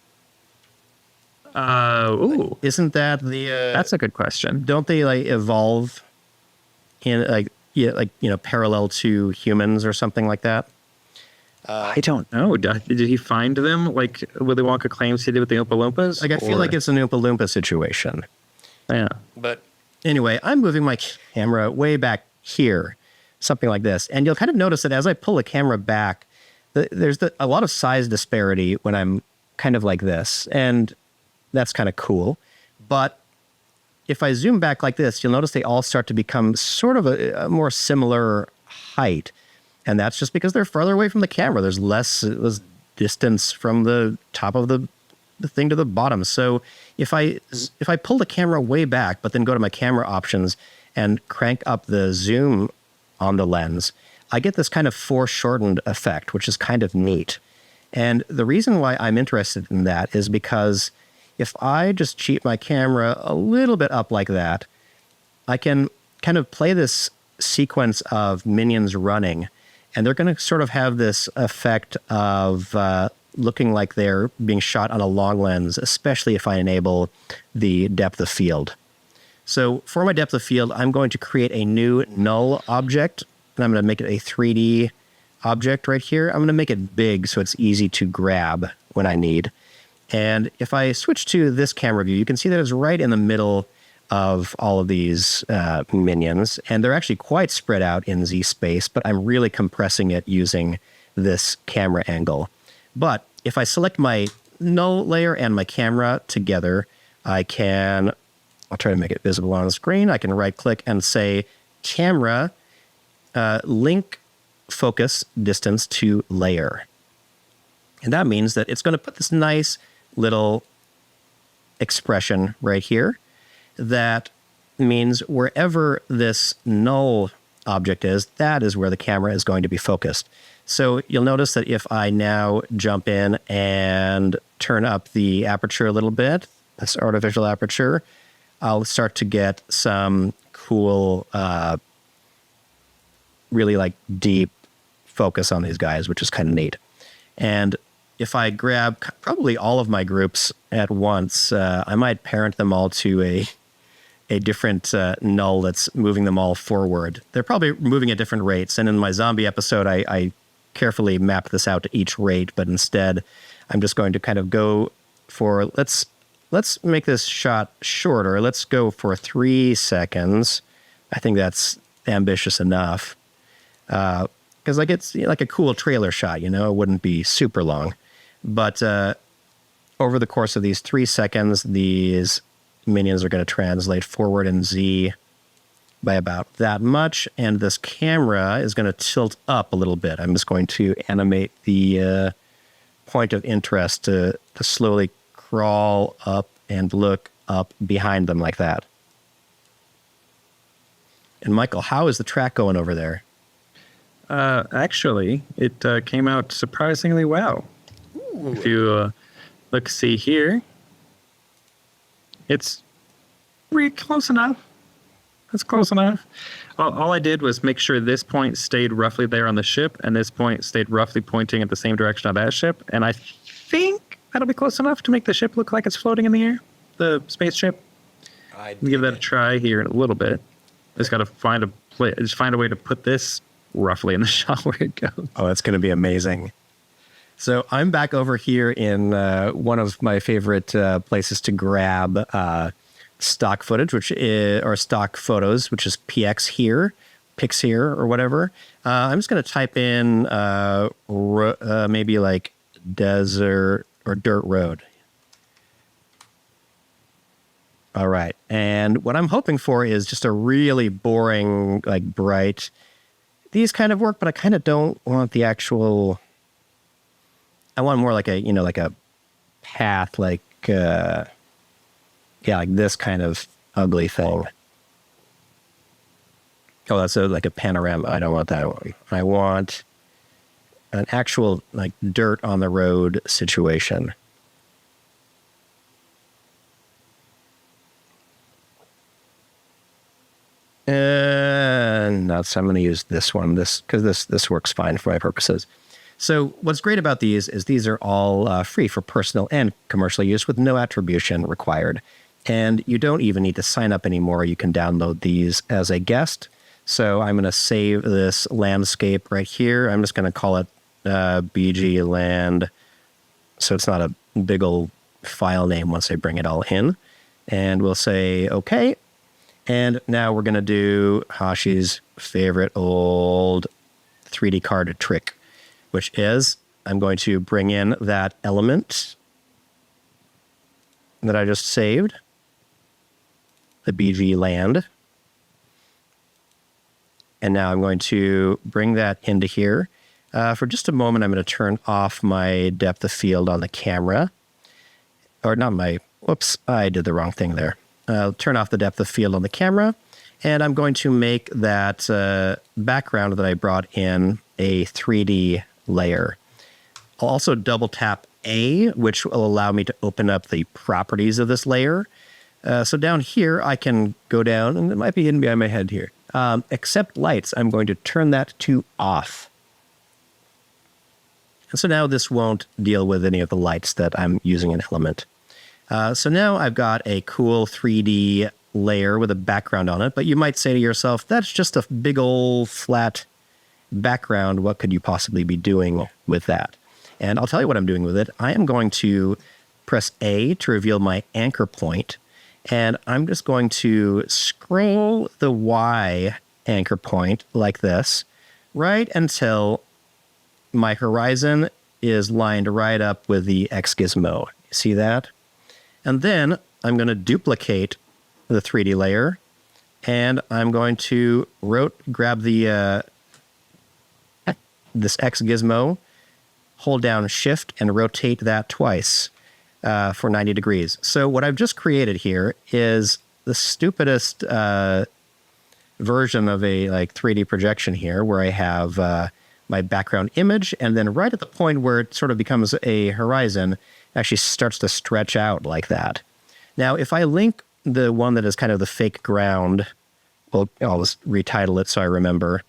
Ooh. Isn't that the... That's a good question. Don't they like evolve in parallel to humans or something like that? I don't know. Did he find them like Willy Wonka claims he did with the Oompa Loompas? Like, I feel like it's an Oompa Loompa situation. Yeah. But anyway, I'm moving my camera way back here, something like this. And you'll kind of notice that as I pull the camera back, there's a lot of size disparity when I'm kind of like this. And that's kind of cool. But if I zoom back like this, you'll notice they all start to become sort of a more similar height. And that's just because they're farther away from the camera. There's less distance from the top of the thing to the bottom. So if I pull the camera way back, but then go to my camera options and crank up the zoom on the lens, I get this kind of foreshortened effect, which is kind of neat. And the reason why I'm interested in that is because if I just cheat my camera a little bit up like that, I can kind of play this sequence of minions running, and they're going to sort of have this effect of looking like they're being shot on a long lens, especially if I enable the depth of field. So for my depth of field, I'm going to create a new null object, and I'm going to make it a 3D object right here. I'm going to make it big so it's easy to grab when I need. And if I switch to this camera view, you can see that it's right in the middle of all of these minions, and they're actually quite spread out in Z space, but I'm really compressing it using this camera angle. But if I select my null layer and my camera together, I'll try to make it visible on the screen. I can right click and say camera link focus distance to layer. And that means that it's going to put this nice little expression right here. That means wherever this null object is, that is where the camera is going to be focused. So you'll notice that if I now jump in and turn up the aperture a little bit, this artificial aperture, I'll start to get some cool, really like deep focus on these guys, which is kind of neat. And if I grab probably all of my groups at once, I might parent them all to a different null that's moving them all forward. They're probably moving at different rates. And in my zombie episode, I carefully mapped this out to each rate, but instead I'm just going to kind of go for, let's make this shot shorter. Let's go for 3 seconds. I think that's ambitious enough. Because like it's like a cool trailer shot, you know, it wouldn't be super long. But over the course of these 3 seconds, these minions are going to translate forward in Z by about that much, and this camera is going to tilt up a little bit. I'm just going to animate the point of interest to slowly crawl up and look up behind them like that. And Michael, how is the track going over there? Actually, it came out surprisingly well. Ooh. If you see here, it's pretty close enough. It's close enough. All I did was make sure this point stayed roughly there on the ship, and this point stayed roughly pointing at the same direction on that ship. And I think that'll be close enough to make the ship look like it's floating in the air, the spaceship. Give that a try here in a little bit. Just got to find a way to put this roughly in the shot where it goes. Oh, that's going to be amazing. So I'm back over here in one of my favorite places to grab stock footage, or stock photos, which is PX here, Pix here, or whatever. I'm just going to type in maybe like desert or dirt road. All right. And what I'm hoping for is just a really boring, like bright, these kind of work, but I kind of don't want the actual, I want more like a path, like this kind of ugly thing. Oh, that's like a panorama. I don't want that one. I want an actual like dirt on the road situation. And so I'm going to use this one, because this works fine for my purposes. So what's great about these is these are all free for personal and commercial use with no attribution required. And you don't even need to sign up anymore. You can download these as a guest. So I'm going to save this landscape right here. I'm just going to call it BG Land. So it's not a big old file name once I bring it all in. And we'll say, okay. And now we're going to do Hashi's favorite old 3D card trick, which is I'm going to bring in that element that I just saved, the BG Land. And now I'm going to bring that into here. For just a moment, I'm going to turn off my depth of field on the camera. Or not my, whoops, I did the wrong thing there. Turn off the depth of field on the camera, and I'm going to make that background that I brought in a 3D layer. I'll also double tap A, which will allow me to open up the properties of this layer. So down here, I can go down, and it might be hidden behind my head here. Accept lights, I'm going to turn that to off. And so now this won't deal with any of the lights that I'm using in Element. So now I've got a cool 3D layer with a background on it, but you might say to yourself, that's just a big old flat background. What could you possibly be doing with that? And I'll tell you what I'm doing with it. I am going to press A to reveal my anchor point, and I'm just going to scroll the Y anchor point like this, right until my horizon is lined right up with the X gizmo. See that? And then I'm going to duplicate the 3D layer, and I'm going to grab the this X gizmo, hold down Shift, and rotate that twice for 90 degrees. So what I've just created here is the stupidest version of a 3D projection here, where I have my background image, and then right at the point where it sort of becomes a horizon, actually starts to stretch out like that. Now, if I link the one that is kind of the fake ground, well, I'll just retitle it so I remember.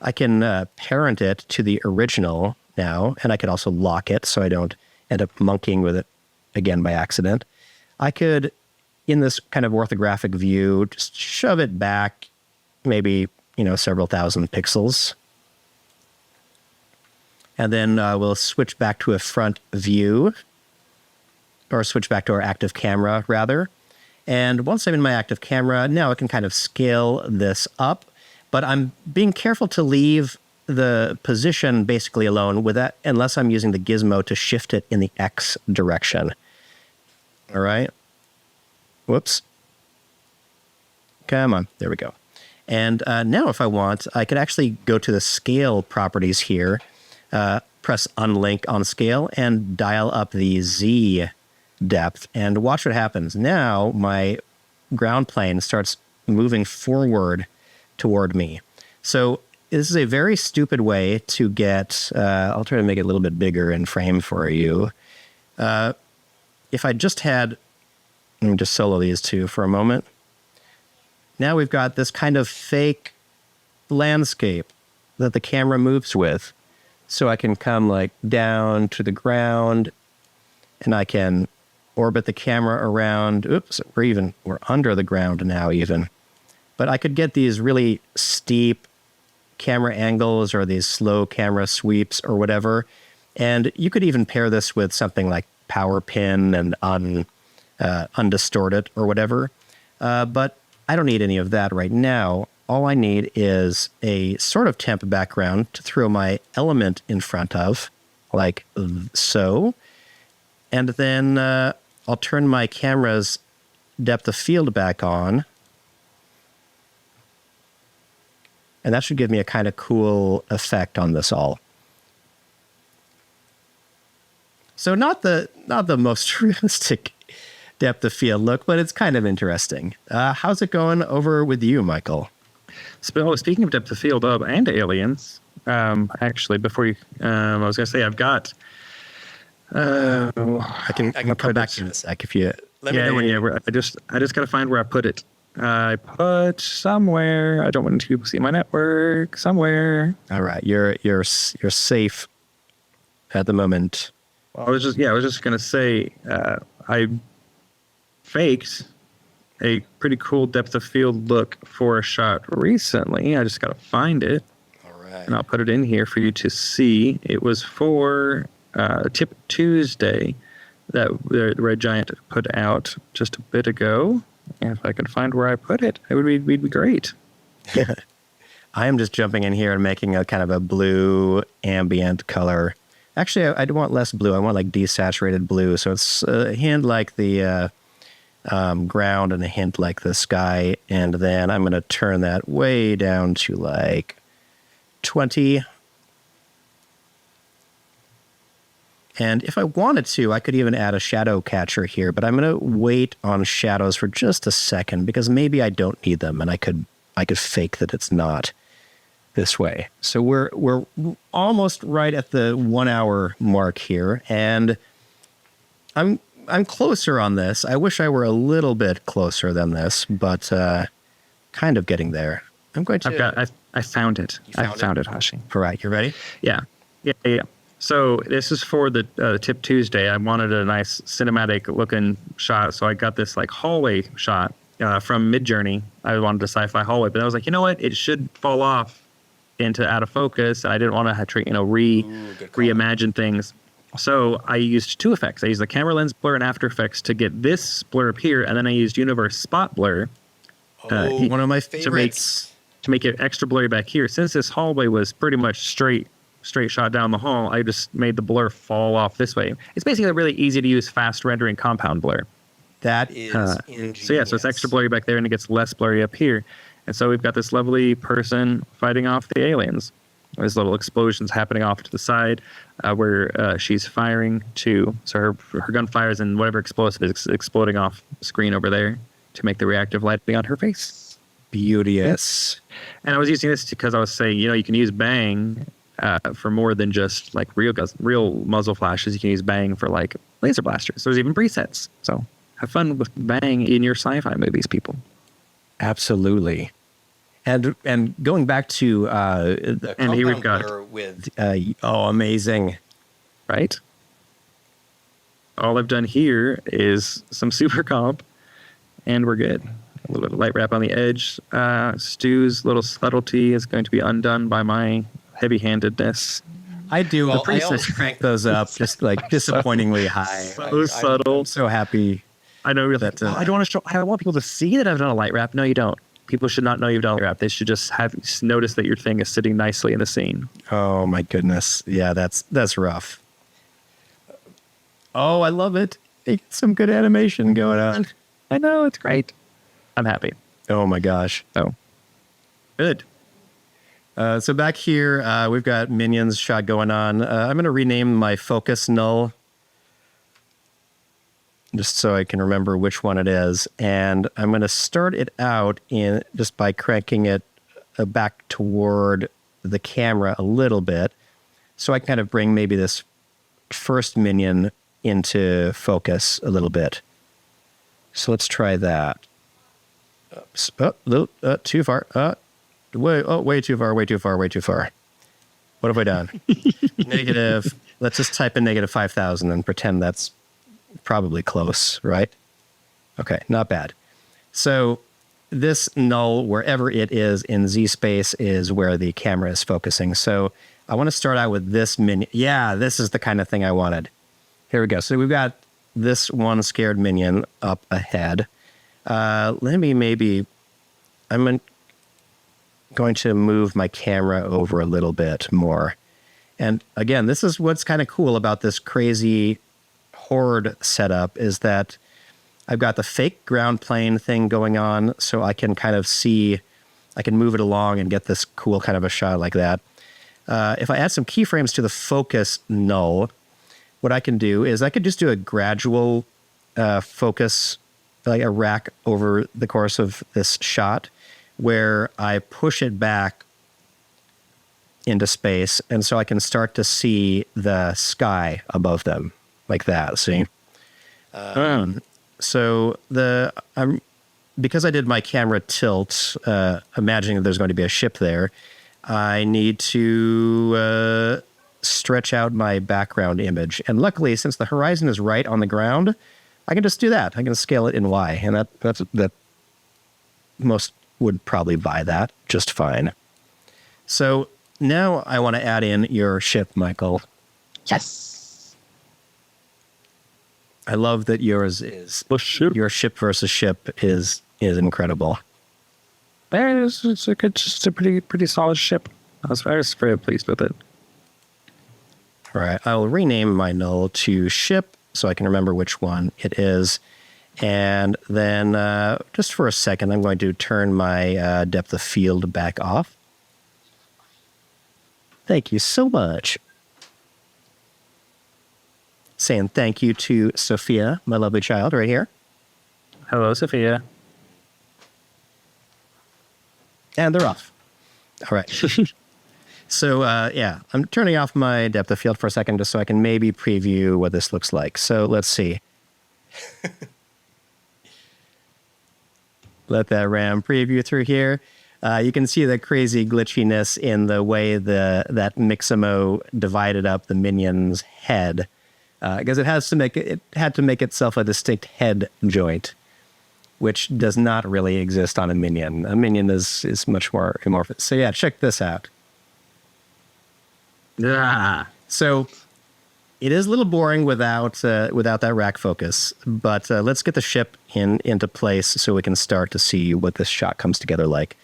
I can parent it to the original now, and I could also lock it so I don't end up monkeying with it again by accident. I could, in this kind of orthographic view, just shove it back maybe, several thousand pixels. And then we'll switch back to a front view, or switch back to our active camera, rather. And once I'm in my active camera, now I can kind of scale this up, but I'm being careful to leave the position basically alone with that, unless I'm using the gizmo to shift it in the X direction. All right. Whoops. Come on. There we go. And now if I want, I could actually go to the scale properties here, press unlink on scale, and dial up the Z depth, and watch what happens. Now my ground plane starts moving forward toward me. So this is a very stupid way to get, I'll try to make it a little bit bigger in frame for you. If I just had, let me just solo these two for a moment. Now we've got this kind of fake landscape that the camera moves with. So I can come like down to the ground and I can orbit the camera around. Oops, we're under the ground now even. But I could get these really steep camera angles or these slow camera sweeps or whatever. And you could even pair this with something like PowerPin and undistort it or whatever. But I don't need any of that right now. All I need is a sort of temp background to throw my element in front of, like so. And then I'll turn my camera's depth of field back on. And that should give me a kind of cool effect on this all. So not the most realistic depth of field look, but it's kind of interesting. How's it going over with you, Michael? Speaking of depth of field and aliens, actually, before you, I was going to say I've got. I can come back to you in a sec if you let me know. Yeah. I just got to find where I put it. I put somewhere. I don't want people to see my network. Somewhere. All right, you're safe at the moment. Well, I was just gonna say I faked a pretty cool depth of field look for a shot recently. I just got to find it. All right. And I'll put it in here for you to see. It was for Tip Tuesday that the Red Giant put out just a bit ago. And if I could find where I put it, we'd be great. I am just jumping in here and making a kind of a blue ambient color. Actually, I want less blue. I want like desaturated blue. So it's a hint like the ground and a hint like the sky. And then I'm going to turn that way down to like 20. And if I wanted to, I could even add a shadow catcher here, but I'm going to wait on shadows for just a second because maybe I don't need them and I could fake that it's not this way. So we're almost right at the 1 hour mark here, and I'm closer on this. I wish I were a little bit closer than this, but kind of getting there. I'm going to. I found it. I found it, Hashi. All right, you ready? Yeah. So this is for the Tip Tuesday. I wanted a nice cinematic looking shot, so I got this like hallway shot from Midjourney. I wanted a sci-fi hallway, but I was like, you know what? It should fall off into out of focus. I didn't want to reimagine things. So I used two effects. I used the camera lens blur and After Effects to get this blur appear, and then I used Universe Spot Blur. One of my favorites. To make it extra blurry back here. Since this hallway was pretty much straight shot down the hall, I just made the blur fall off this way. It's basically a really easy to use fast rendering compound blur. That is ingenious. So it's extra blurry back there and it gets less blurry up here. And so we've got this lovely person fighting off the aliens. There's little explosions happening off to the side where she's firing to. So her gun fires and whatever explosive is exploding off screen over there to make the reactive lighting on her face. Beauteous. And I was using this because I was saying, you can use Bang for more than just like real muzzle flashes. You can use Bang for like laser blasters. There's even presets. So have fun with Bang in your sci-fi movies, people. Absolutely. And going back to the and here we've got with amazing, right? All I've done here is some super comp, and we're good. A little bit of light wrap on the edge. Stu's little subtlety is going to be undone by my heavy-handedness. I do. I always crank those up just like disappointingly high. So subtle. I'm so happy. I know that. I don't want to show. I want people to see that I've done a light wrap. No, you don't. People should not know you've done a light wrap. They should just notice that your thing is sitting nicely in the scene. Oh my goodness. Yeah, that's rough. Oh, I love it. Some good animation going on. I know, it's great. I'm happy. Oh my gosh. Oh, good. So back here, we've got Minions shot going on. I'm going to rename my focus null just so I can remember which one it is. And I'm going to start it out just by cranking it back toward the camera a little bit, so I can kind of bring maybe this first minion into focus a little bit. So let's try that. Oops. Too far. Way too far, way too far, way too far. What have I done? Negative. Let's just type in negative 5,000 and pretend that's probably close, right? Okay, not bad. So this null, wherever it is in Z space, is where the camera is focusing. So I want to start out with this minion. Yeah, this is the kind of thing I wanted. Here we go. So we've got this one scared minion up ahead. I'm going to move my camera over a little bit more. And again, this is what's kind of cool about this crazy horde setup, is that I've got the fake ground plane thing going on, so I can kind of see, I can move it along and get this cool kind of a shot like that. If I add some keyframes to the focus null, what I can do is I could just do a gradual focus, like a rack over the course of this shot, where I push it back into space, and so I can start to see the sky above them, like that, see? So because I did my camera tilt, imagining that there's going to be a ship there, I need to stretch out my background image. And luckily, since the horizon is right on the ground, I can just do that. I can scale it in Y, and that most would probably buy that just fine. So now I want to add in your ship, Michael. Yes. I love that yours is your ship versus ship is incredible. It's a pretty solid ship. I was very pleased with it. All right, I'll rename my null to ship so I can remember which one it is. And then just for a second, I'm going to turn my depth of field back off. Thank you so much. Saying thank you to Sophia, my lovely child, right here. Hello, Sophia. And they're off. All right. So, yeah, I'm turning off my depth of field for a second just so I can maybe preview what this looks like. So let's see. Let that RAM preview through here. You can see the crazy glitchiness in the way that Mixamo divided up the minion's head, because it had to make itself a distinct head joint, which does not really exist on a minion. A minion is much more amorphous. So yeah, check this out. Yeah. So it is a little boring without that rack focus, but let's get the ship into place so we can start to see what this shot comes together like.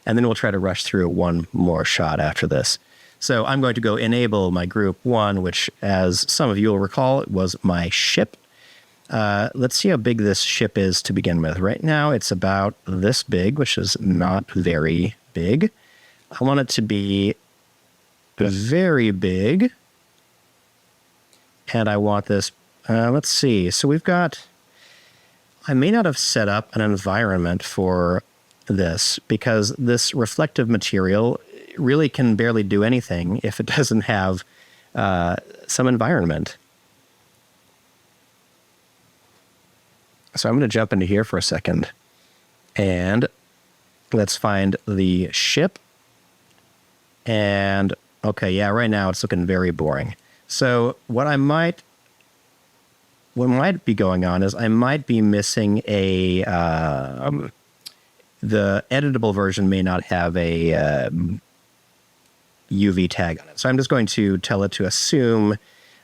And then we'll try to rush through one more shot after this. So I'm going to go enable my group 1, which, as some of you will recall, was my ship. Let's see how big this ship is to begin with. Right now, it's about this big, which is not very big. I want it to be very big. And I want this, let's see. So I may not have set up an environment for this, because this reflective material really can barely do anything if it doesn't have some environment. So I'm going to jump into here for a second, and let's find the ship. And okay, yeah, right now it's looking very boring. So what might be going on is I might be missing the editable version may not have a UV tag on it. So I'm just going to tell it to assume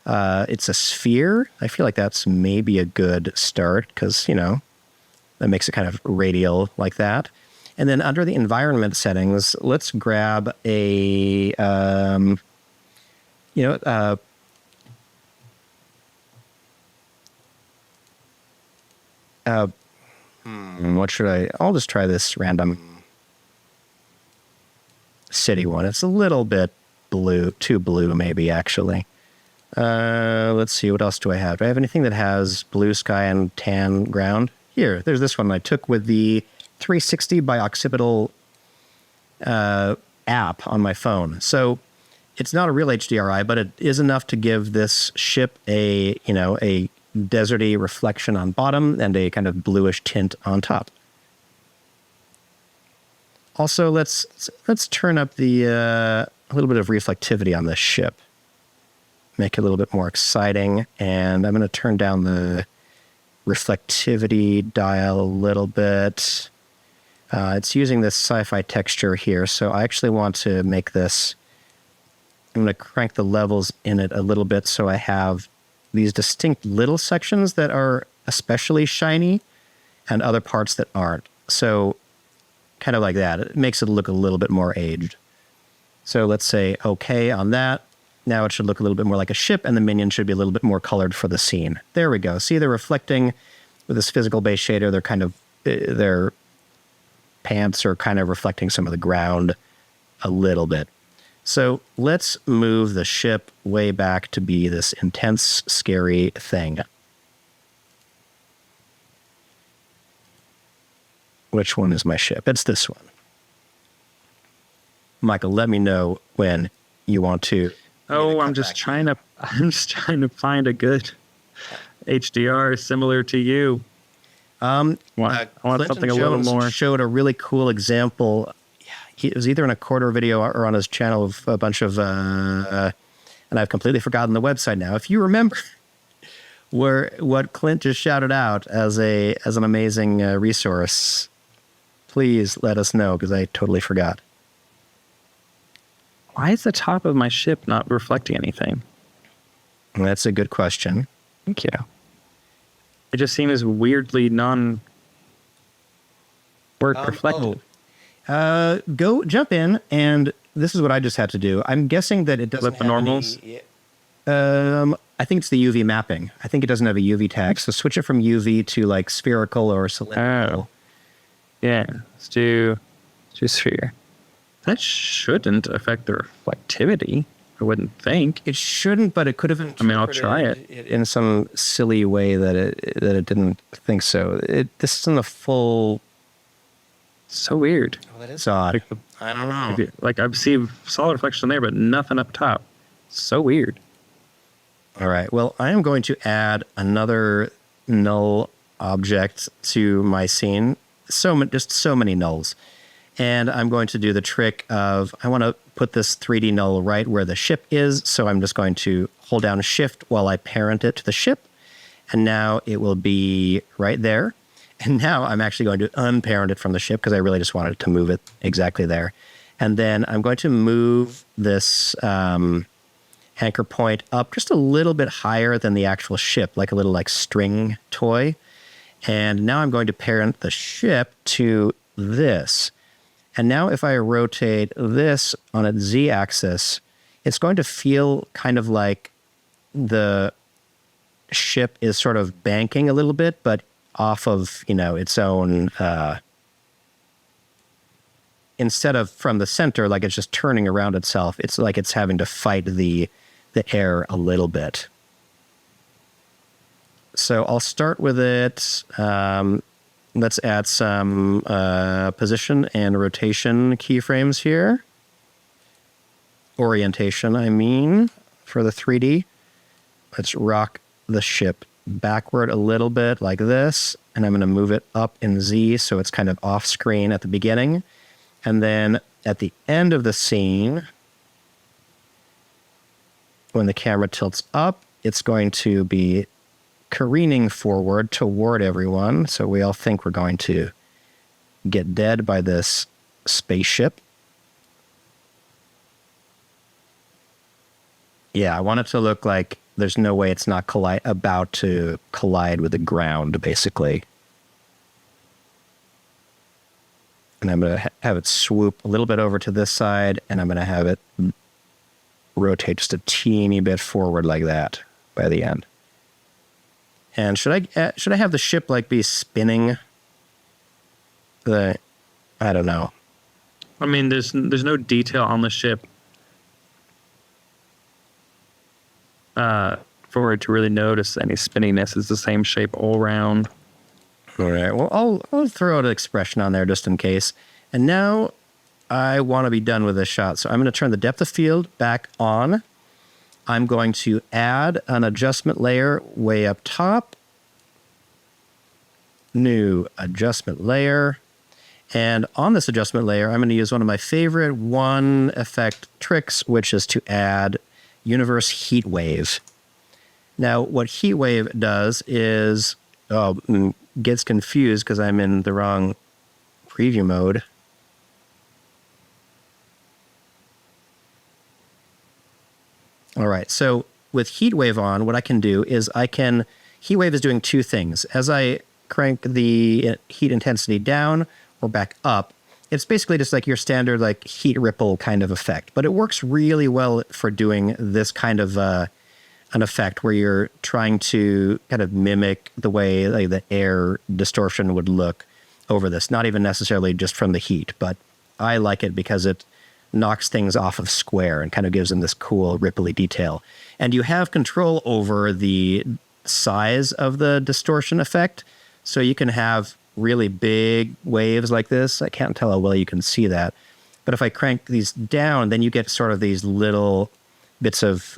it's a sphere. I feel like that's maybe a good start, because, that makes it kind of radial like that. And then under the environment settings, let's grab a, what should I'll just try this random city one. It's a little bit blue, too blue maybe, actually. Let's see, what else do I have? Do I have anything that has blue sky and tan ground? Here, there's this one I took with the 360 by occipital app on my phone. So it's not a real HDRI, but it is enough to give this ship a deserty reflection on bottom and a kind of bluish tint on top. Also, let's turn up the a little bit of reflectivity on this ship. Make it a little bit more exciting, and I'm going to turn down the reflectivity dial a little bit. It's using this sci-fi texture here, so I actually want to make this. I'm going to crank the levels in it a little bit so I have these distinct little sections that are especially shiny and other parts that aren't. So kind of like that. It makes it look a little bit more aged. So let's say OK on that. Now it should look a little bit more like a ship, and the minions should be a little bit more colored for the scene. There we go. See, they're reflecting with this physical base shader. They're kind of, their pants are kind of reflecting some of the ground a little bit. So let's move the ship way back to be this intense, scary thing. Which one is my ship? It's this one. Michael, let me know when you want to. Oh, I'm just trying to find a good HDR similar to you. I want something a little more. Showed a really cool example. It was either in a quarter video or on his channel of a bunch of, and I've completely forgotten the website now. If you remember what Clint just shouted out as an amazing resource, please let us know, because I totally forgot. Why is the top of my ship not reflecting anything? That's a good question. Thank you. It just seems weirdly non-work reflective. Go jump in, and this is what I just had to do. I'm guessing that it doesn't have the normals. I think it's the UV mapping. I think it doesn't have a UV tag, so switch it from UV to like spherical or cylindrical. Oh. Yeah, let's do sphere. That shouldn't affect the reflectivity, I wouldn't think. It shouldn't, but it could have. I mean, I'll try it in some silly way that it didn't think so. This isn't a full. So weird. Oh, that is odd. I don't know. Like I see solid reflection there, but nothing up top. So weird. All right. Well, I am going to add another null object to my scene. Just so many nulls. And I'm going to do the trick of, I want to put this 3D null right where the ship is. So I'm just going to hold down Shift while I parent it to the ship. And now it will be right there. And now I'm actually going to unparent it from the ship because I really just wanted to move it exactly there. And then I'm going to move this anchor point up just a little bit higher than the actual ship, like a little like string toy. And now I'm going to parent the ship to this. And now if I rotate this on its z-axis, it's going to feel kind of like the ship is sort of banking a little bit, but off of, its own, instead of from the center, like it's just turning around itself, it's like it's having to fight the air a little bit. So I'll start with it. Let's add some position and rotation keyframes here. Orientation, I mean, for the 3D. Let's rock the ship backward a little bit like this, and I'm going to move it up in Z so it's kind of off screen at the beginning. And then at the end of the scene, when the camera tilts up, it's going to be careening forward toward everyone. So we all think we're going to get dead by this spaceship. Yeah, I want it to look like there's no way it's not about to collide with the ground, basically. And I'm going to have it swoop a little bit over to this side, and I'm going to have it rotate just a teeny bit forward like that by the end. And should I have the ship like be spinning? I don't know. I mean, there's no detail on the ship for it to really notice any spinniness. It's the same shape all around. All right. Well, I'll throw an expression on there just in case. And now I want to be done with this shot. So I'm going to turn the depth of field back on. I'm going to add an adjustment layer way up top. New adjustment layer. And on this adjustment layer, I'm going to use one of my favorite one effect tricks, which is to add Universe Heat Wave. Now, what Heat Wave does is gets confused because I'm in the wrong preview mode. All right, so with Heat Wave on, what I can do is Heat Wave is doing two things. As I crank the heat intensity down or back up, it's basically just like your standard like heat ripple kind of effect. But it works really well for doing this kind of an effect where you're trying to kind of mimic the way like, the air distortion would look over this. Not even necessarily just from the heat, but I like it because it knocks things off of square and kind of gives them this cool ripply detail. And you have control over the size of the distortion effect. So you can have really big waves like this. I can't tell how well you can see that. But if I crank these down, then you get sort of these little bits of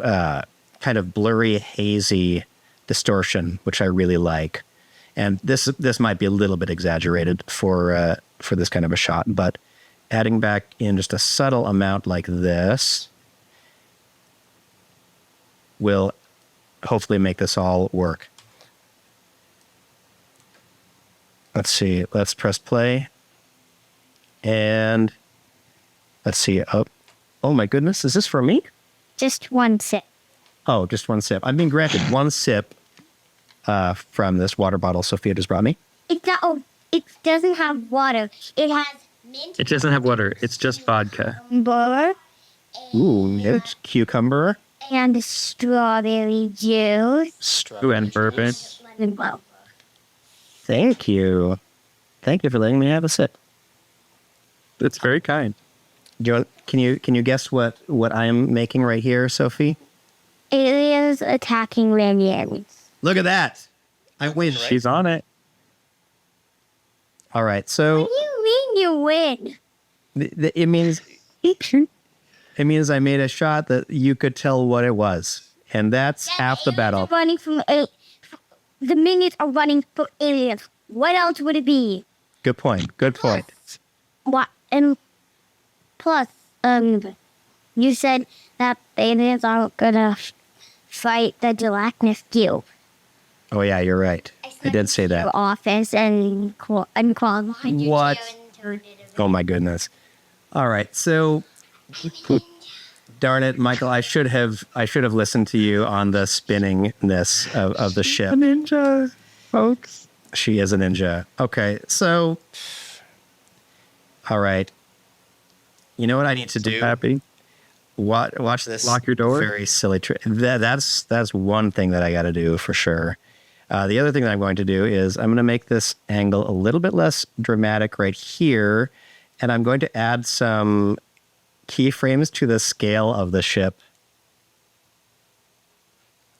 kind of blurry, hazy distortion, which I really like. And this might be a little bit exaggerated for this kind of a shot, but adding back in just a subtle amount like this will hopefully make this all work. Let's see. Let's press play. And let's see. Oh my goodness. Is this for me? Just one sip. Oh, just one sip. I'm being granted one sip from this water bottle Sophia just brought me. It's not. Oh, it doesn't have water. It has mint. It doesn't have water. It's just vodka. Cucumber Ooh, it's cucumber. and strawberry juice. Ooh, and bourbon. Lemon well. Thank you. Thank you for letting me have a sip. It's very kind. Can you guess what I am making right here, Sophie? Aliens attacking minions. Look at that. I win. She's on it. All right. So What do you mean you win? it means I made a shot that you could tell what it was, and that's half the battle. Running from the minions are running from aliens. What else would it be? Good point. Good point. What? And plus, you said that aliens aren't gonna fight the Galactus Cube. Oh yeah, you're right. I did say that. Office and qualified. What? Oh my goodness. All right. So darn it, Michael, I should have listened to you on the spinningness of the ship. A ninja, folks. She is a ninja. Okay. So all right. You know what I need to do? Happy. Watch this. Lock your door? Very silly trick. That's one thing that I got to do for sure. The other thing that I'm going to do is I'm going to make this angle a little bit less dramatic right here, and I'm going to add some keyframes to the scale of the ship,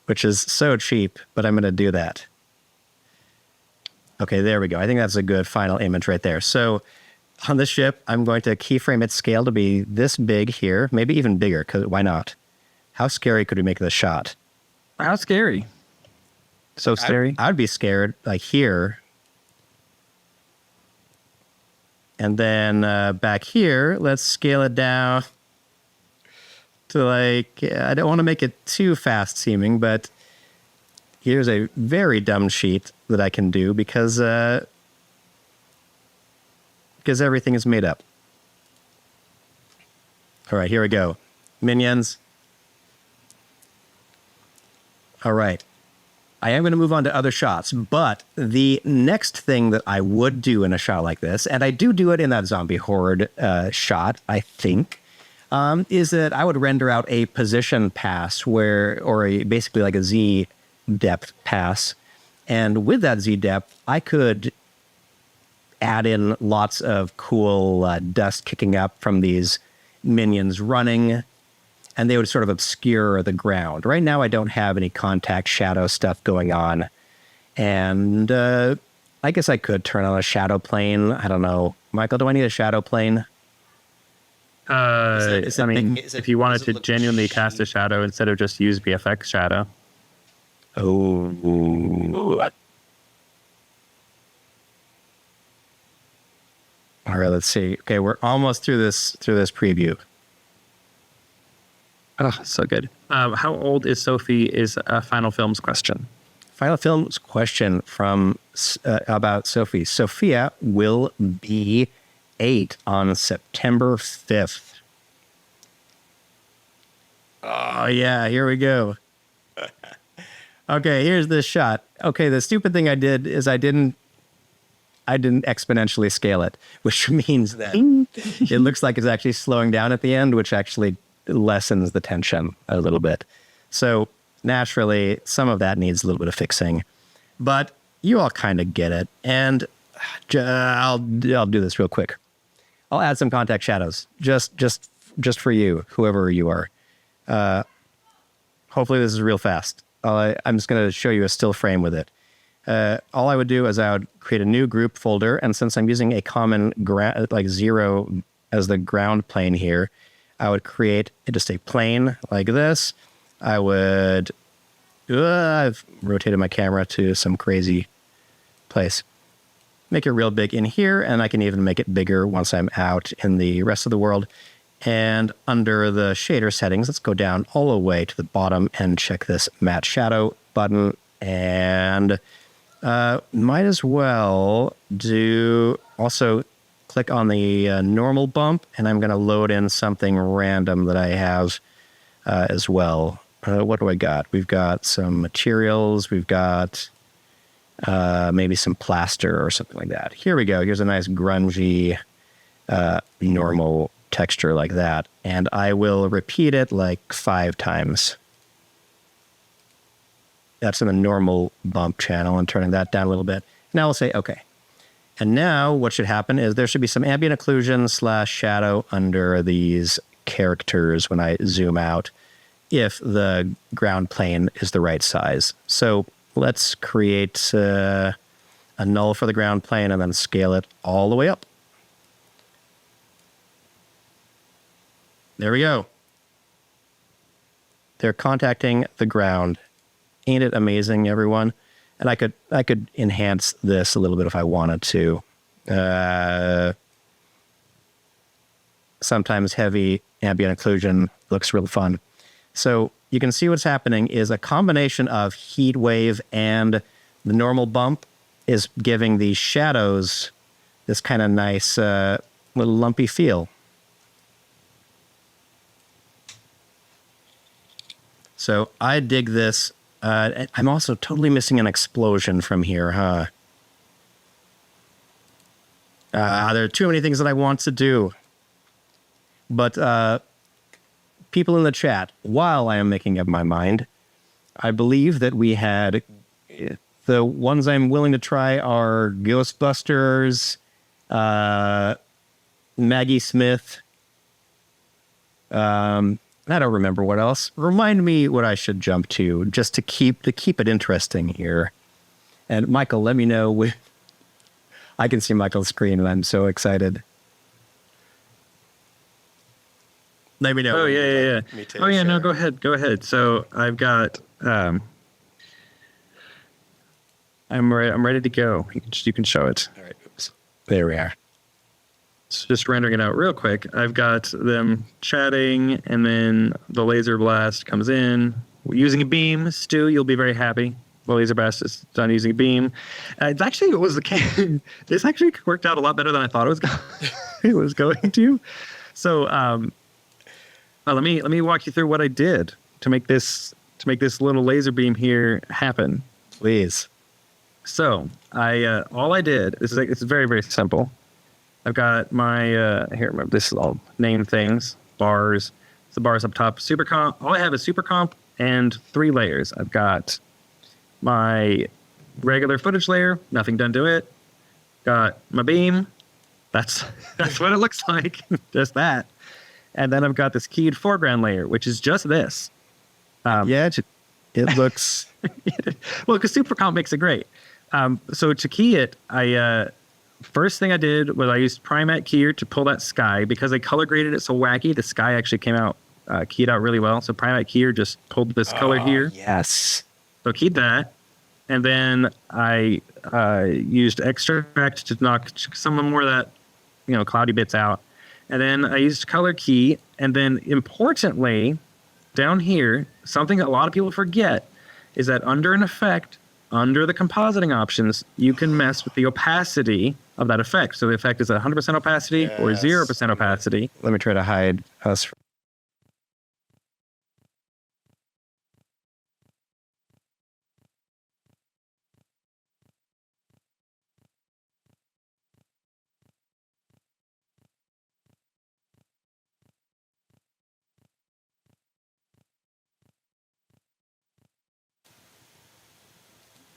which is so cheap, but I'm going to do that. Okay, there we go. I think that's a good final image right there. So on the ship, I'm going to keyframe its scale to be this big here, maybe even bigger, because why not? How scary could we make this shot? How scary. So scary. I'd be scared, like here. And then back here, let's scale it down to like, I don't want to make it too fast seeming, but here's a very dumb sheet that I can do because everything is made up. All right, here we go. Minions. All right. I am going to move on to other shots, but the next thing that I would do in a shot like this, and I do it in that zombie horde shot, I think, is that I would render out a position pass basically like a Z depth pass. And with that Z depth, I could add in lots of cool dust kicking up from these minions running, and they would sort of obscure the ground. Right now, I don't have any contact shadow stuff going on. And I guess I could turn on a shadow plane. I don't know. Michael, do I need a shadow plane? is I it mean, big- is it- if you wanted does it to look genuinely cast a cheap? shadow instead of just use VFX shadow. Oh. All right, let's see. Okay, we're almost through this preview. Oh, so good. How old is Sophie is a Final Films question. Final Films question from about Sophie. Sophia will be 8 on September 5th. Oh, yeah, here we go. Okay, here's this shot. Okay, the stupid thing I did is I didn't exponentially scale it, which means that it looks like it's actually slowing down at the end, which actually lessens the tension a little bit. So naturally, some of that needs a little bit of fixing, but you all kind of get it. And I'll do this real quick. I'll add some contact shadows just for you, whoever you are. Hopefully this is real fast. I'm just going to show you a still frame with it. All I would do is I would create a new group folder, and since I'm using a common like 0 as the ground plane here, I would create just a plane like this. I would I've rotated my camera to some crazy place. Make it real big in here, and I can even make it bigger once I'm out in the rest of the world. And under the shader settings, let's go down all the way to the bottom and check this matte shadow button. And might as well do also click on the normal bump, and I'm going to load in something random that I have as well. What do I got? We've got some materials. We've got maybe some plaster or something like that. Here we go. Here's a nice grungy normal texture like that. And I will repeat it like 5 times. That's in the normal bump channel, and turning that down a little bit. Now we'll say okay. And now what should happen is there should be some ambient occlusion / shadow under these characters when I zoom out, if the ground plane is the right size. So let's create a null for the ground plane and then scale it all the way up. There we go. They're contacting the ground. Ain't it amazing, everyone? And I could enhance this a little bit if I wanted to. Sometimes heavy ambient occlusion looks real fun. So you can see what's happening is a combination of heat wave and the normal bump is giving these shadows this kind of nice little lumpy feel. So I dig this. I'm also totally missing an explosion from here, huh? There are too many things that I want to do. But people in the chat, while I am making up my mind, I believe that we had the ones I'm willing to try are Ghostbusters, Maggie Smith. I don't remember what else. Remind me what I should jump to just to keep it interesting here. And Michael, let me know. I can see Michael's screen, and I'm so excited. Let me know. Oh, yeah. Me too, Oh, yeah, no, sure. go ahead. So I've got, I'm ready to go. You can show it. All right. Oops. There we are. So just rendering it out real quick. I've got them chatting, and then the laser blast comes in. We're using a beam. Stu, you'll be very happy. The laser blast is done using a beam. It was the case. This actually worked out a lot better than I thought it was going to. So let me walk you through what I did to make this little laser beam here happen. Please. So all I did is it's very, very simple. I've got my here. Remember, this is all name things. Bars. It's the bars up top. Super comp. All I have is super comp and 3 layers. I've got my regular footage layer. Nothing done to it. Got my beam. That's what it looks like. Just that. And then I've got this keyed foreground layer, which is just this. Yeah, it looks. Well, because super comp makes it great. So to key it, I first thing I did was I used Primat Keyer to pull that sky because they color graded it so wacky. The sky actually came out keyed out really well. So Primat Keyer just pulled this color here. Yes. So keyed that, and then I used Extract to knock some more of that, cloudy bits out. And then I used Color Key, and then importantly, down here, something that a lot of people forget is that under an effect, under the compositing options, you can mess with the opacity of that effect. So the effect is 100% opacity or 0% opacity. Let me try to hide us.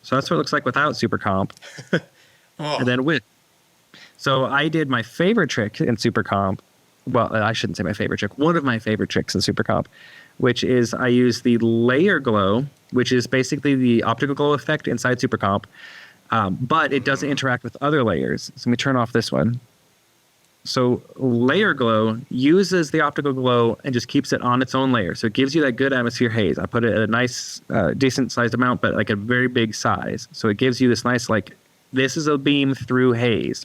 So that's what it looks like without Super Comp. And then with. So I did my favorite trick in Super Comp. Well, I shouldn't say my favorite trick. One of my favorite tricks in Super Comp, which is I use the layer glow, which is basically the optical glow effect inside Super Comp, but it doesn't interact with other layers. So let me turn off this one. So layer glow uses the optical glow and just keeps it on its own layer. So it gives you that good atmosphere haze. I put it at a nice, decent sized amount, but like a very big size. So it gives you this nice, this is a beam through haze.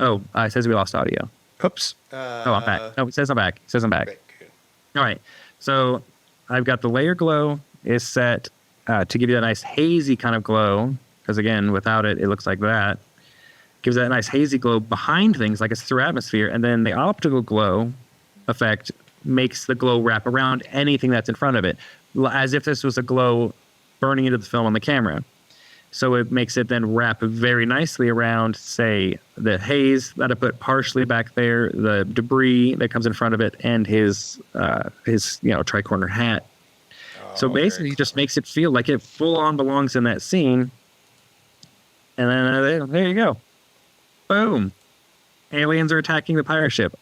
Oh, it says we lost audio. Oops. I'm back. No, it says I'm back. Great, good. All right. So I've got the layer glow is set to give you that nice hazy kind of glow. Because again, without it, it looks like that. Gives that nice hazy glow behind things like it's through atmosphere. And then the optical glow effect makes the glow wrap around anything that's in front of it, as if this was a glow burning into the film on the camera. So it makes it then wrap very nicely around, say, the haze that I put partially back there, the debris that comes in front of it, and his tri-corner hat. So basically, it just makes it feel like it full on belongs in that scene. And then there you go. Boom. Aliens are attacking the pirate ship.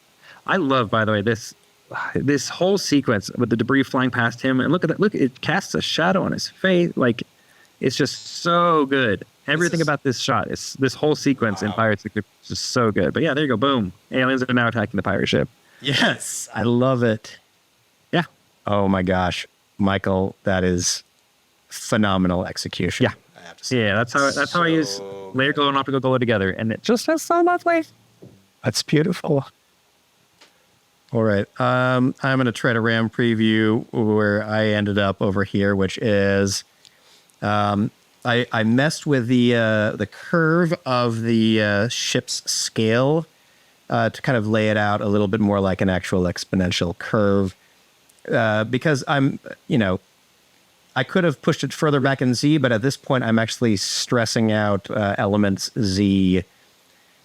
I love, by the way, this whole sequence with the debris flying past him. And look at that. Look, it casts a shadow on his face. It's just so good. Everything about this shot, this whole sequence in Pirates is just so good. But yeah, there you go. Boom. Aliens are now attacking the pirate ship. Yes. I love it. Yeah. Oh my gosh. Michael, that is phenomenal execution. Yeah. I have to say. Yeah, that's how I use layer glow and optical glow together. And it just has so lovely. That's beautiful. All right. I'm going to try to RAM preview where I ended up over here, which is I messed with the curve of the ship's scale to kind of lay it out a little bit more like an actual exponential curve because I could have pushed it further back in Z, but at this point I'm actually stressing out elements Z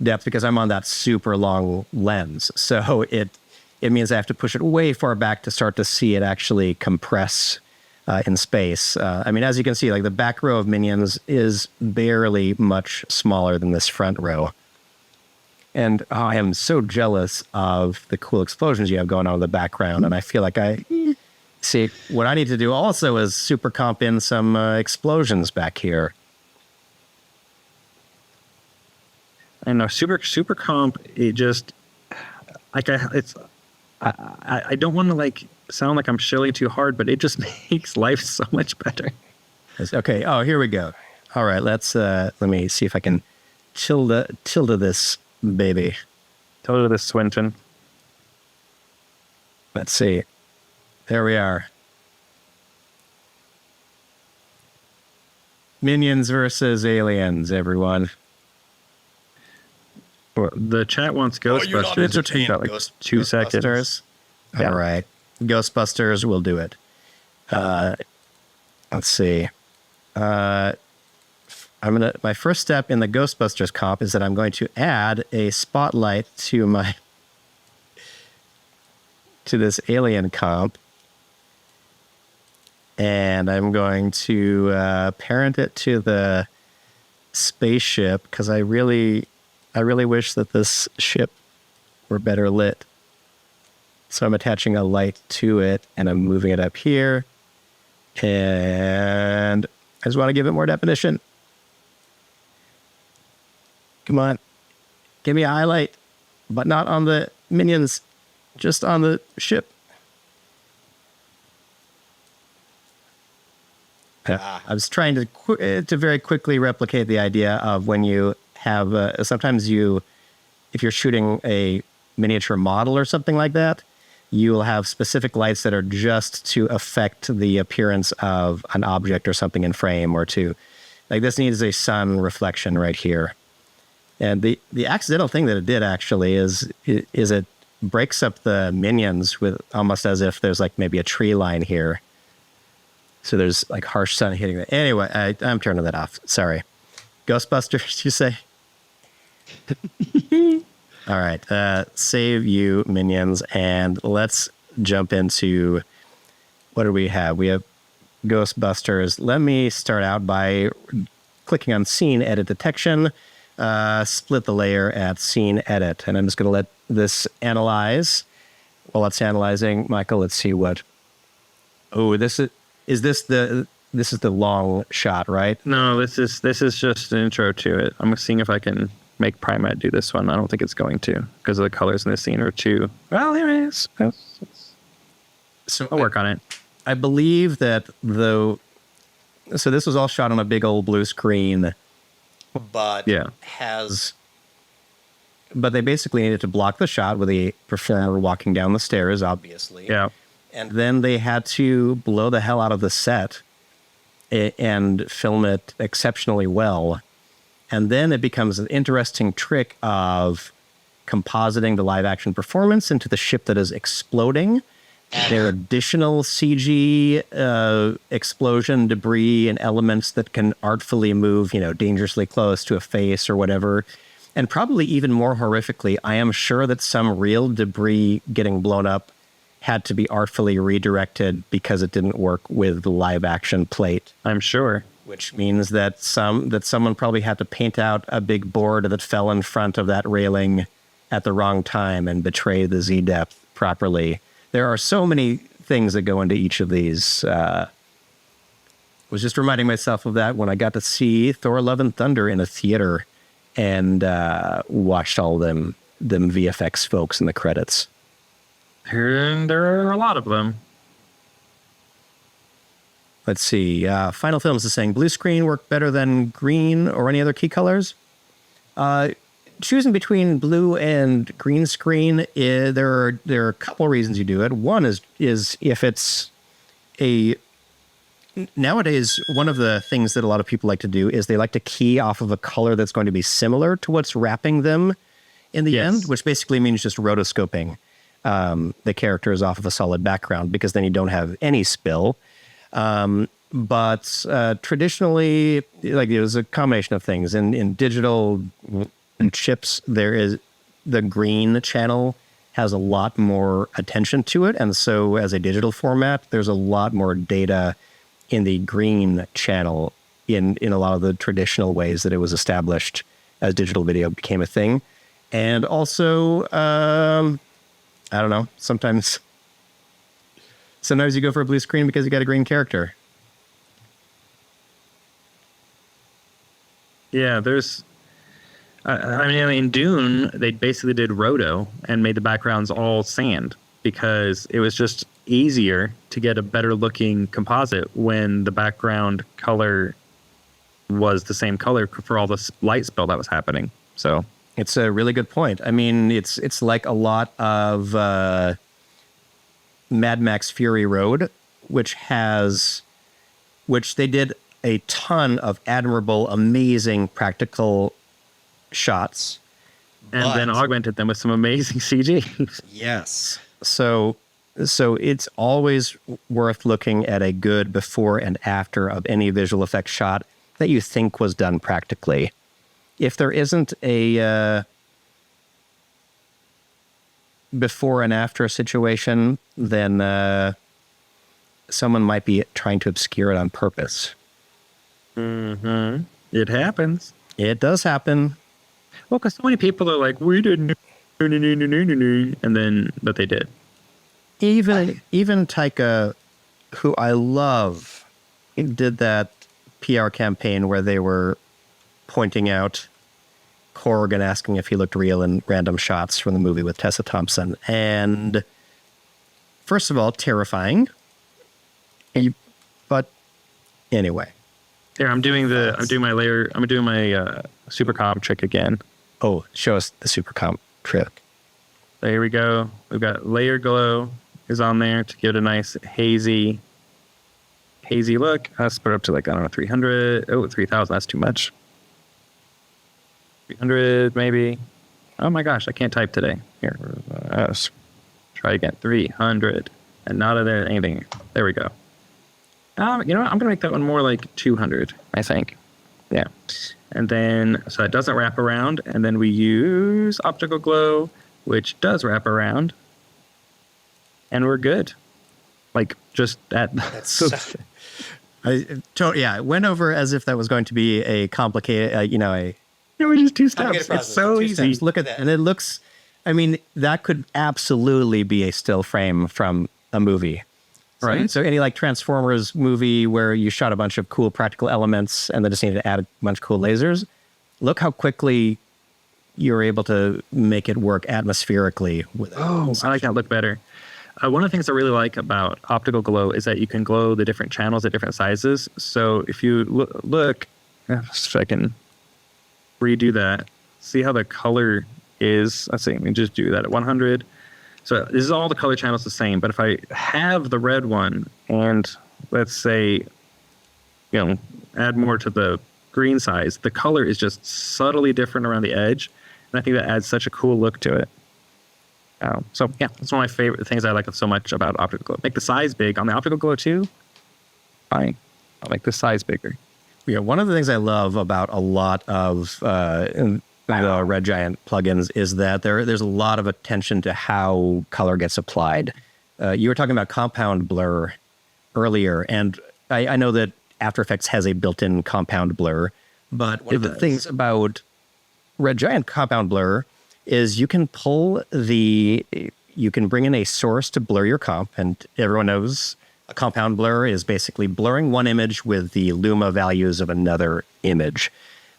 depth because I'm on that super long lens. So it means I have to push it way far back to start to see it actually compress in space. As you can see, the back row of minions is barely much smaller than this front row. And I am so jealous of the cool explosions you have going on in the background. And I feel like see, what I need to do also is super comp in some explosions back here. I know super comp. It just I don't want to sound like I'm shilling too hard, but it just makes life so much better. Okay. Oh, here we go. All right. Let me see if I can tilde this baby. Tilde this Swinton. Let's see. There we are. Minions versus aliens, everyone. Well, the chat wants Ghostbusters. It's got 2 seconds. Yeah. All right. Ghostbusters will do it. Let's see. My first step in the Ghostbusters comp is that I'm going to add a spotlight to this alien comp. And I'm going to parent it to the spaceship because I really wish that this ship were better lit. So I'm attaching a light to it and I'm moving it up here. And I just want to give it more definition. Come on. Give me a highlight, but not on the minions, just on the ship. I was trying to very quickly replicate the idea of when you have sometimes if you're shooting a miniature model or something like that, you will have specific lights that are just to affect the appearance of an object or something in frame, or to, like, this needs a sun reflection right here. And the accidental thing that it did actually is it breaks up the minions with almost as if there's like maybe a tree line here. So there's like harsh sun hitting it. Anyway, I'm turning that off. Sorry. Ghostbusters, you say? All right. Save you, minions. And let's jump into, what do we have? We have Ghostbusters. Let me start out by clicking on Scene Edit Detection. Split the layer at Scene Edit. And I'm just going to let this analyze. While it's analyzing, Michael, let's see what... Oh, this is the long shot, right? No, this is just an intro to it. I'm seeing if I can make Primat do this one. I don't think it's going to, because of the colors in the scene are too... Well, there it is. So I'll work on it. I believe that so this was all shot on a big old blue screen, but Yeah. but they basically needed to block the shot with a performer walking down the stairs, obviously. Yeah. And then they had to blow the hell out of the set and film it exceptionally well. And then it becomes an interesting trick of compositing the live action performance into the ship that is exploding. There are additional CG explosion debris and elements that can artfully move, dangerously close to a face or whatever. And probably even more horrifically, I am sure that some real debris getting blown up had to be artfully redirected because it didn't work with the live action plate. I'm sure. Which means that someone probably had to paint out a big board that fell in front of that railing at the wrong time and betray the Z depth properly. There are so many things that go into each of these. Was just reminding myself of that when I got to see Thor: Love and Thunder in a theater and watched all them VFX folks in the credits. There are a lot of them. Let's see. Final Films is saying blue screen work better than green or any other key colors. Choosing between blue and green screen, there are a couple reasons you do it. One is if it's nowadays, one of the things that a lot of people like to do is they like to key off of a color that's going to be similar to what's wrapping them in the end, which basically means just rotoscoping the characters off of a solid background, because then you don't have any spill. But traditionally, like, there's a combination of things. In digital chips, there is the green channel has a lot more attention to it. And so as a digital format, there's a lot more data in the green channel in a lot of the traditional ways that it was established as digital video became a thing. And also, I don't know, sometimes you go for a blue screen because you got a green character. Yeah, there's... I mean, in Dune, they basically did roto and made the backgrounds all sand because it was just easier to get a better looking composite when the background color was the same color for all the light spill that was happening. So it's a really good point. I mean, it's like a lot of Mad Max Fury Road, which they did a ton of admirable, amazing practical shots, and then augmented them with some amazing CG. Yes. So it's always worth looking at a good before and after of any visual effects shot that you think was done practically. If there isn't a before and after situation, then someone might be trying to obscure it on purpose. Mm-hmm. It happens. It does happen. Well, because so many people are like, we didn't, and then, but they did. Even Taika, who I love, did that PR campaign where they were pointing out Korg and asking if he looked real in random shots from the movie with Tessa Thompson. And first of all, terrifying. But anyway. Here, I'm doing my super comp trick again. Oh, show us the super comp trick. There we go. We've got layer glow is on there to give it a nice hazy look. Let's put it up to like, I don't know, 300. Oh, 3,000. That's too much. 300 maybe. Oh my gosh, I can't type today. Here, let's try again. 300. And not there anything. There we go. You know what? I'm going to make that one more like 200, I think. Yeah. And then, so it doesn't wrap around. And then we use optical glow, which does wrap around. And we're good. Like, just that. It went over as if that was going to be a complicated, It was just 2 steps. It's so easy. Look at that. And it looks, I mean, that could absolutely be a still frame from a movie. Right. So any like Transformers movie where you shot a bunch of cool practical elements and then just needed to add a bunch of cool lasers. Look how quickly you're able to make it work atmospherically with it. Oh, I like that look better. One of the things I really like about optical glow is that you can glow the different channels at different sizes. So if you look, if I can redo that, see how the color is. Let's see, let me just do that at 100. So this is all the color channels the same, but if I have the red one and let's say, add more to the green size, the color is just subtly different around the edge. And I think that adds such a cool look to it. So yeah, that's one of my favorite things I like so much about optical glow. Make the size big. On the optical glow too, fine. I'll make the size bigger. Yeah, one of the things I love about a lot of the Red Giant plugins is that there's a lot of attention to how color gets applied. You were talking about compound blur earlier, and I know that After Effects has a built-in compound blur, but one of the things about Red Giant compound blur is you can bring in a source to blur your comp, and everyone knows a compound blur is basically blurring one image with the luma values of another image.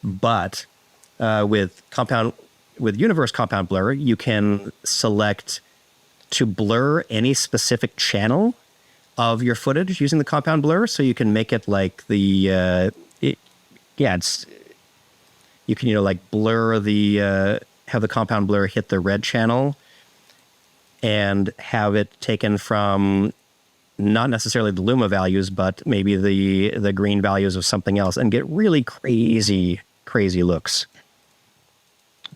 But with Universe Compound Blur, you can select to blur any specific channel of your footage using the compound blur. So you can make it like you can blur have the compound blur hit the red channel and have it taken from not necessarily the luma values, but maybe the green values of something else, and get really crazy looks.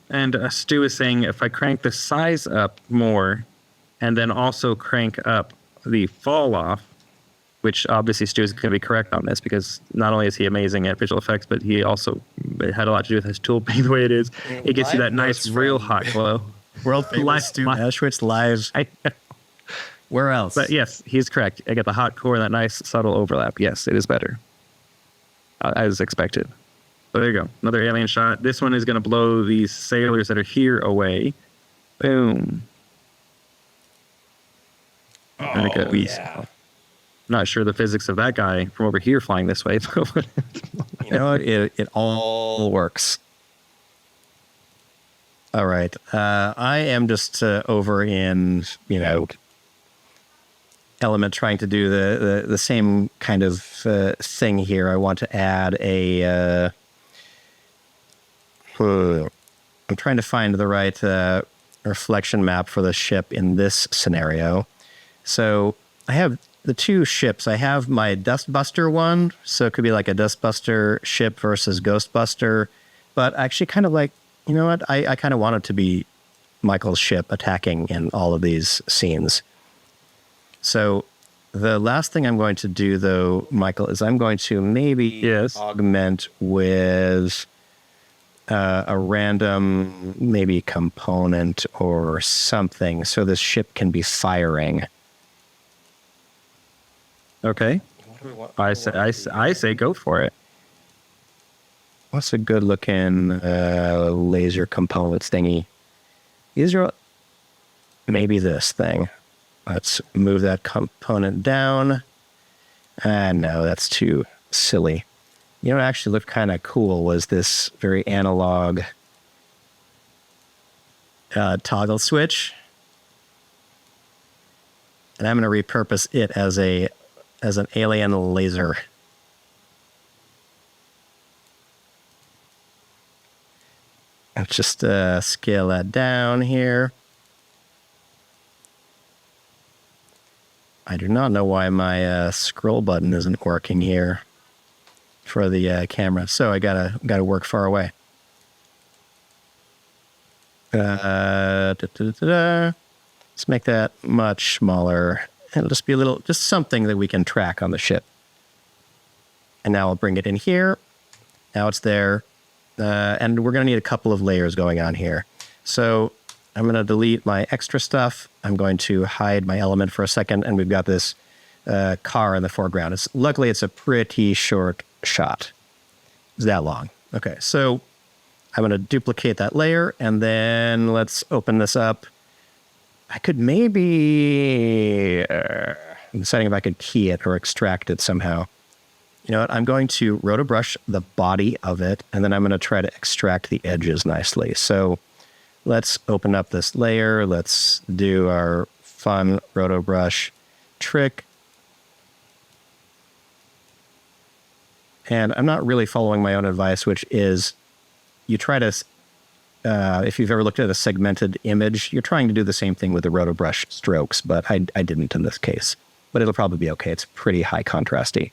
And Stu is saying if I crank the size up more and then also crank up the fall off, which obviously Stu is going to be correct on this because not only is he amazing at visual effects, but he also had a lot to do with his tool being the way it is. It gets you that nice, real hot glow. World famous Stu Ashwitz live. Where else? But yes, he's correct. I get the hot core and that nice subtle overlap. Yes, it is better. As expected. So there you go. Another alien shot. This one is going to blow these sailors that are here away. Boom. Oh, yeah. Not sure the physics of that guy from over here flying this way. It all works. All right. I am just over in, Element trying to do the same kind of thing here. I want to add I'm trying to find the right reflection map for the ship in this scenario. So I have the two ships. I have my Dustbuster one, so it could be like a Dustbuster ship versus Ghostbuster. But I actually kind of like, you know what? I kind of want it to be Michael's ship attacking in all of these scenes. So the last thing I'm going to do, though, Michael, is I'm going to maybe augment with a random maybe component or something so this ship can be firing. Okay. I say go for it. What's a good looking laser components thingy? These are maybe this thing. Let's move that component down. No, that's too silly. You know what actually looked kind of cool was this very analog toggle switch. And I'm going to repurpose it as an alien laser. Let's just scale that down here. I do not know why my scroll button isn't working here for the camera. So I gotta work far away. Let's make that much smaller. It'll just be just something that we can track on the ship. And now I'll bring it in here. Now it's there. And we're going to need a couple of layers going on here. So I'm going to delete my extra stuff. I'm going to hide my element for a second. And we've got this car in the foreground. Luckily, it's a pretty short shot. It's that long. Okay, so I'm going to duplicate that layer. And then let's open this up. I could maybe... I'm deciding if I could key it or extract it somehow. You know what? I'm going to rotobrush the body of it, and then I'm going to try to extract the edges nicely. So let's open up this layer. Let's do our fun rotobrush trick. And I'm not really following my own advice, which is you try to, if you've ever looked at a segmented image, you're trying to do the same thing with the rotobrush strokes, but I didn't in this case. But it'll probably be okay. It's pretty high contrasty.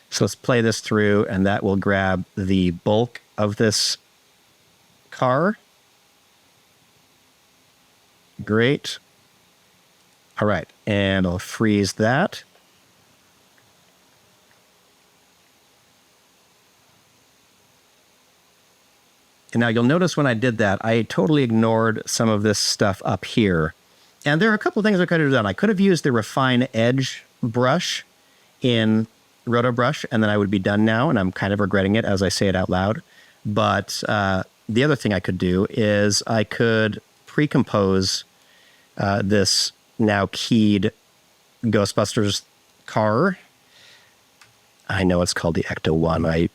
So let's play this through, and that will grab the bulk of this car. Great. All right, and I'll freeze that. And now you'll notice when I did that, I totally ignored some of this stuff up here. And there are a couple of things I could have done. I could have used the Refine Edge brush in Rotobrush, and then I would be done now, and I'm kind of regretting it as I say it out loud. But the other thing I could do is I could pre-compose this now keyed Ghostbusters car. I know it's called the Ecto 1,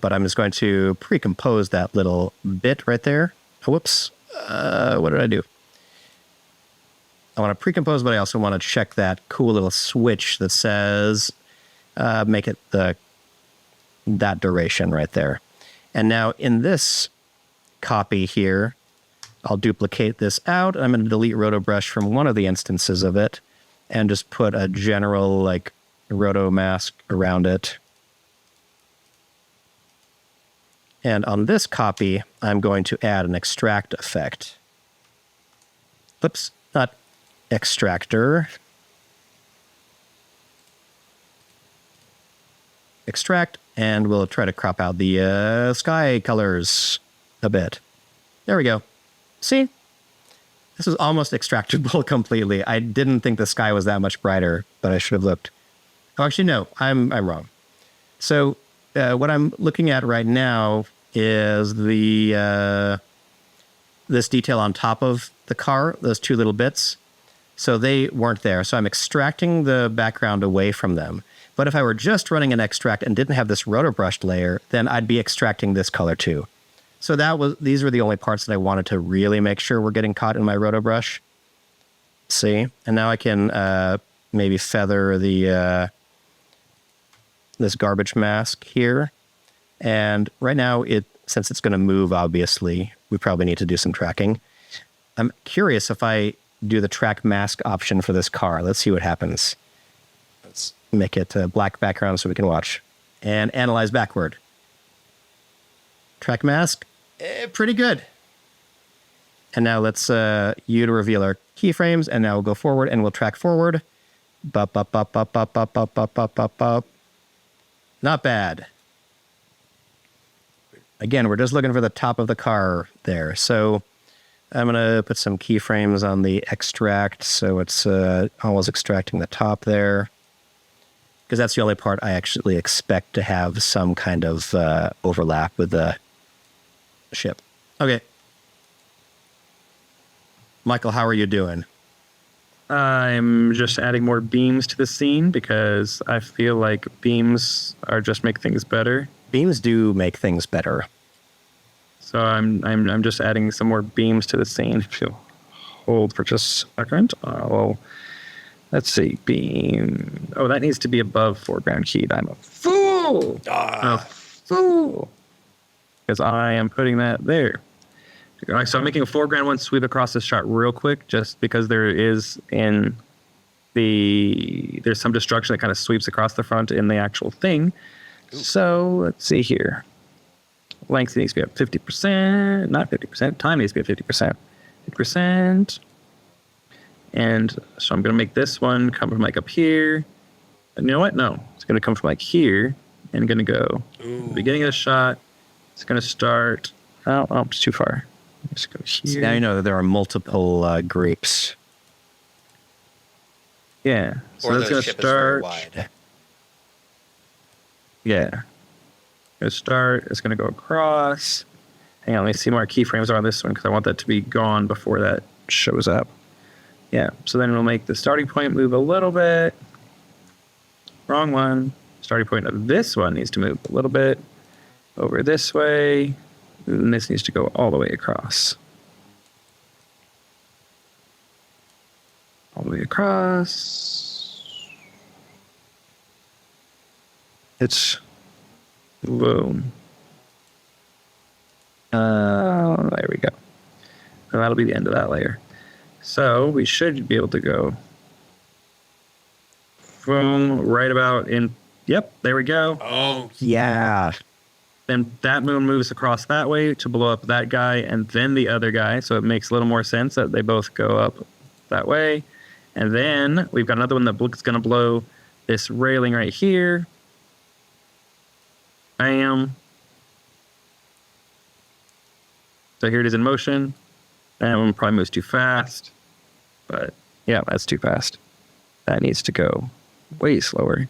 but I'm just going to pre-compose that little bit right there. Oh, whoops. What did I do? I want to pre-compose, but I also want to check that cool little switch that says, make it that duration right there. And now in this copy here, I'll duplicate this out. I'm going to delete Rotobrush from one of the instances of it and just put a general like Roto mask around it. And on this copy, I'm going to add an extract effect. Oops, not extractor. Extract, and we'll try to crop out the sky colors a bit. There we go. See? This is almost extractable completely. I didn't think the sky was that much brighter, but I should have looked. Oh, actually, no, I'm wrong. So what I'm looking at right now is the this detail on top of the car, those two little bits. So they weren't there. So I'm extracting the background away from them. But if I were just running an extract and didn't have this rotobrushed layer, then I'd be extracting this color too. So these were the only parts that I wanted to really make sure were getting caught in my rotobrush. See? And now I can maybe feather the this garbage mask here. And right now, since it's going to move, obviously, we probably need to do some tracking. I'm curious if I do the track mask option for this car. Let's see what happens. Let's make it a black background so we can watch. And analyze backward. Track mask, pretty good. And now let's U to reveal our keyframes, and now we'll go forward and we'll track forward. Bop, bop, bop, bop, bop, bop, bop, bop, bop, bop, bop. Not bad. Again, we're just looking for the top of the car there. So I'm going to put some keyframes on the extract so it's always extracting the top there. Because that's the only part I actually expect to have some kind of overlap with the ship. Okay. Michael, how are you doing? I'm just adding more beams to the scene because I feel like beams are just make things better. Beams do make things better. So I'm just adding some more beams to the scene. If you'll hold for just a second, let's see, beam. Oh, that needs to be above foreground keyed. I'm a fool. A fool. Because I am putting that there. All right, so I'm making a foreground one sweep across this shot real quick, just because there's some destruction that kind of sweeps across the front in the actual thing. Ooh. So let's see here. Length needs to be at 50%, not 50%. Time needs to be at 50%. 50%. And so I'm going to make this one come from like up here. And you know what? No, it's going to come from like here and going to go beginning of the shot. It's going to start. Oh, it's too far. Let's go here. So now you know that there are multiple grapes. Yeah. So that's going to start. Wide. Yeah. Going to start. It's going to go across. Hang on, let me see more keyframes on this one because I want that to be gone before that shows up. Yeah. So then we'll make the starting point move a little bit. Wrong one. Starting point of this one needs to move a little bit over this way. And this needs to go all the way across. All the way across. It's boom. There we go. And that'll be the end of that layer. So we should be able to go boom right about in. Yep, there we go. Oh, yeah. Then that moon moves across that way to blow up that guy and then the other guy. So it makes a little more sense that they both go up that way. And then we've got another one that's going to blow this railing right here. Bam. So here it is in motion. That one probably moves too fast. But yeah, that's too fast. That needs to go way slower.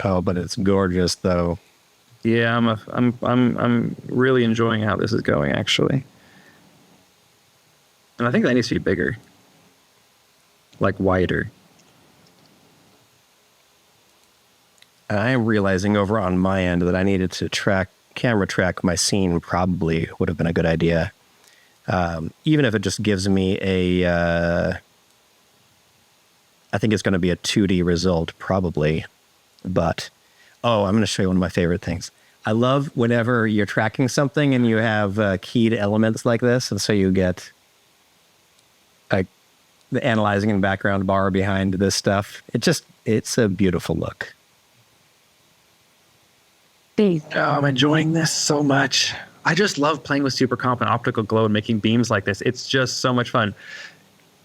Oh, but it's gorgeous though. Yeah, I'm really enjoying how this is going actually. And I think that needs to be bigger. Like wider. I am realizing over on my end that I needed to camera track my scene probably would have been a good idea. Even if it just gives me I think it's going to be a 2D result probably. But, I'm going to show you one of my favorite things. I love whenever you're tracking something and you have keyed elements like this. And so you get the analyzing and background bar behind this stuff. It's a beautiful look. Oh, I'm enjoying this so much. I just love playing with super comp and optical glow and making beams like this. It's just so much fun.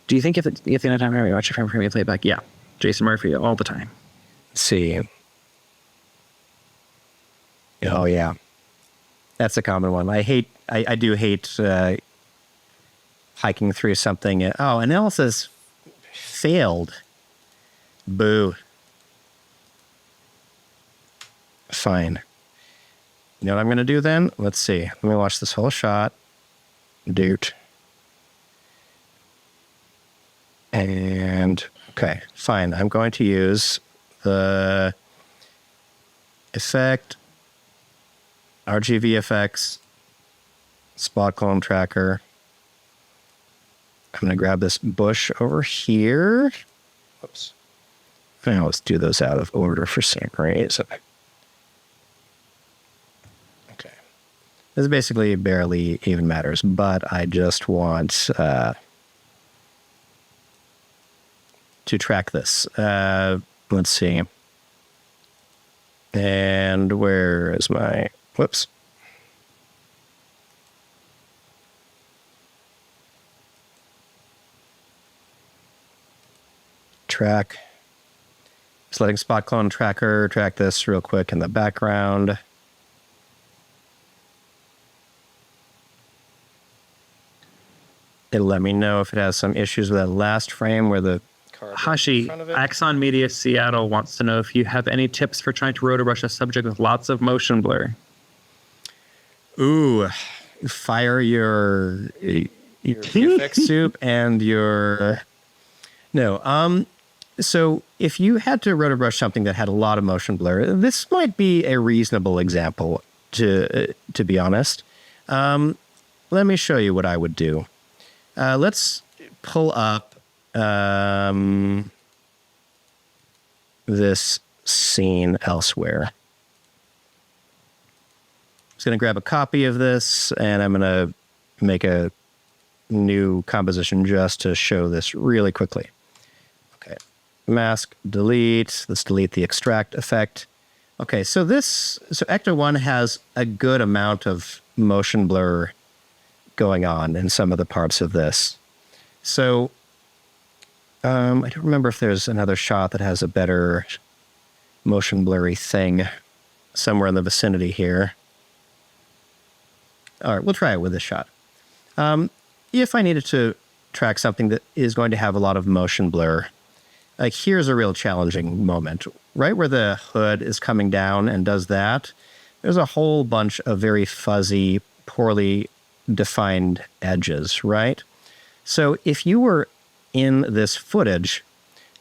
Do you think if the end of time you watch your frame for me playback? Yeah. Jason Murphy all the time. Let's see. Oh yeah. That's a common one. I do hate hiking through something. Analysis failed. Boo. Fine. You know what I'm going to do then? Let's see. Let me watch this whole shot. Dude. And, okay, fine. I'm going to use the effect, RGVFX, spot clone tracker. I'm going to grab this bush over here. Whoops. Now let's do those out of order for some reason. Okay. This basically barely even matters, but I just want to track this. Let's see. And where is my... Whoops. Track. Just letting spot clone tracker track this real quick in the background. It'll let me know if it has some issues with that last frame where the Hashi, Axon Media Seattle wants to know if you have any tips for trying to rotobrush a subject with lots of motion blur. Ooh, fire your VFX soup and your... No, so if you had to rotobrush something that had a lot of motion blur, this might be a reasonable example, to be honest. Let me show you what I would do. Let's pull up this scene elsewhere. Just going to grab a copy of this, and I'm going to make a new composition just to show this really quickly. Okay, mask, delete. Let's delete the extract effect. Okay, so Ecto 1 has a good amount of motion blur going on in some of the parts of this. So I don't remember if there's another shot that has a better motion blurry thing somewhere in the vicinity here. All right, we'll try it with this shot. If I needed to track something that is going to have a lot of motion blur, like here's a real challenging moment. Right where the hood is coming down and does that, there's a whole bunch of very fuzzy, poorly defined edges, right? So if you were in this footage,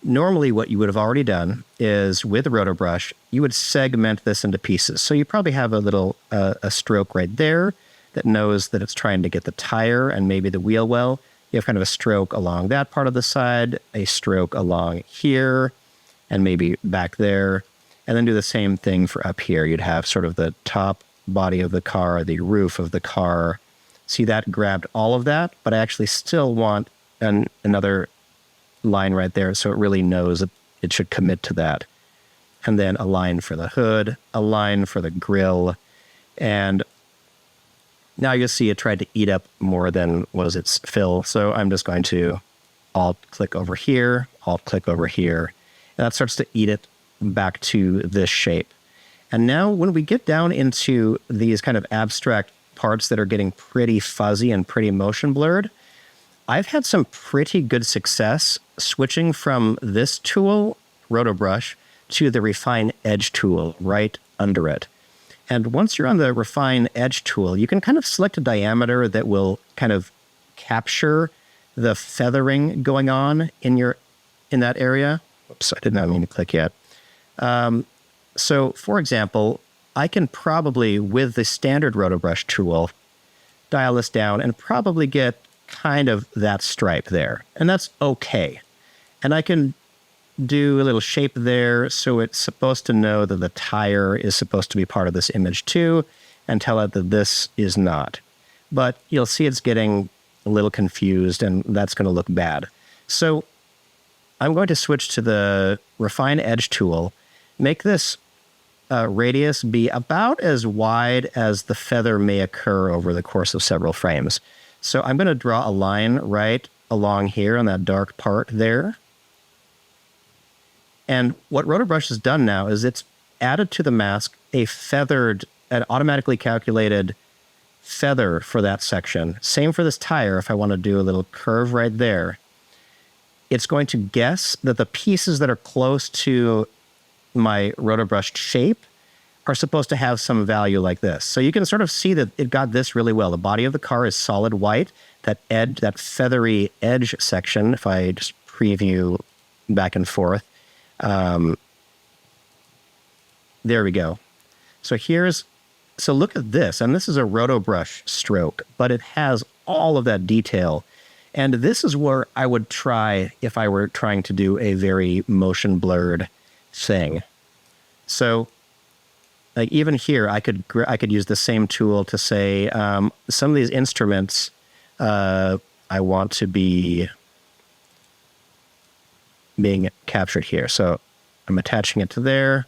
normally what you would have already done is with a roto brush, you would segment this into pieces. So you probably have a little a stroke right there that knows that it's trying to get the tire and maybe the wheel well. You have kind of a stroke along that part of the side, a stroke along here, and maybe back there. And then do the same thing for up here. You'd have sort of the top body of the car, the roof of the car. See, that grabbed all of that, but I actually still want another line right there so it really knows that it should commit to that. And then a line for the hood, a line for the grill, and now you'll see it tried to eat up more than was its fill. So I'm just going to alt-click over here, alt-click over here, and that starts to eat it back to this shape. And now when we get down into these kind of abstract parts that are getting pretty fuzzy and pretty motion blurred, I've had some pretty good success switching from this tool, Roto Brush, to the Refine Edge tool right under it. And once you're on the Refine Edge tool, you can kind of select a diameter that will kind of capture the feathering going on in that area. Oops, I did not mean to click yet. So, for example, I can probably, with the standard Roto Brush tool, dial this down and probably get kind of that stripe there. And that's okay. And I can do a little shape there, so it's supposed to know that the tire is supposed to be part of this image too, and tell it that this is not. But you'll see it's getting a little confused, and that's going to look bad. So I'm going to switch to the Refine Edge tool, make this radius be about as wide as the feather may occur over the course of several frames. So I'm going to draw a line right along here on that dark part there. And what Roto Brush has done now is it's added to the mask an automatically calculated feather for that section. Same for this tire. If I want to do a little curve right there, it's going to guess that the pieces that are close to my Roto Brush shape are supposed to have some value like this. So you can sort of see that it got this really well. The body of the car is solid white. That feathery edge section, if I just preview back and forth, there we go. So look at this, and this is a Roto Brush stroke, but it has all of that detail. And this is where I would try if I were trying to do a very motion blurred thing. So like even here, I could use the same tool to say some of these instruments I want to be being captured here. So I'm attaching it to there.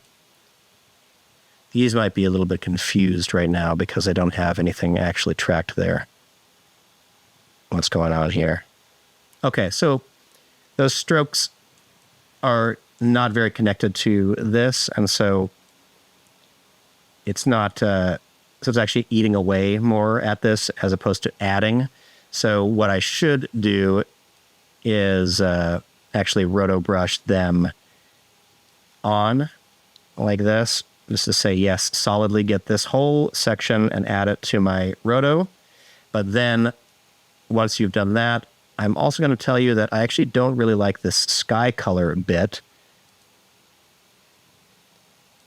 These might be a little bit confused right now because I don't have anything actually tracked there. What's going on here? Okay, so those strokes are not very connected to this, and so it's not, so it's actually eating away more at this as opposed to adding. So what I should do is actually Roto Brush them on like this, just to say, yes, solidly get this whole section and add it to my roto. But then once you've done that, I'm also going to tell you that I actually don't really like this sky color bit.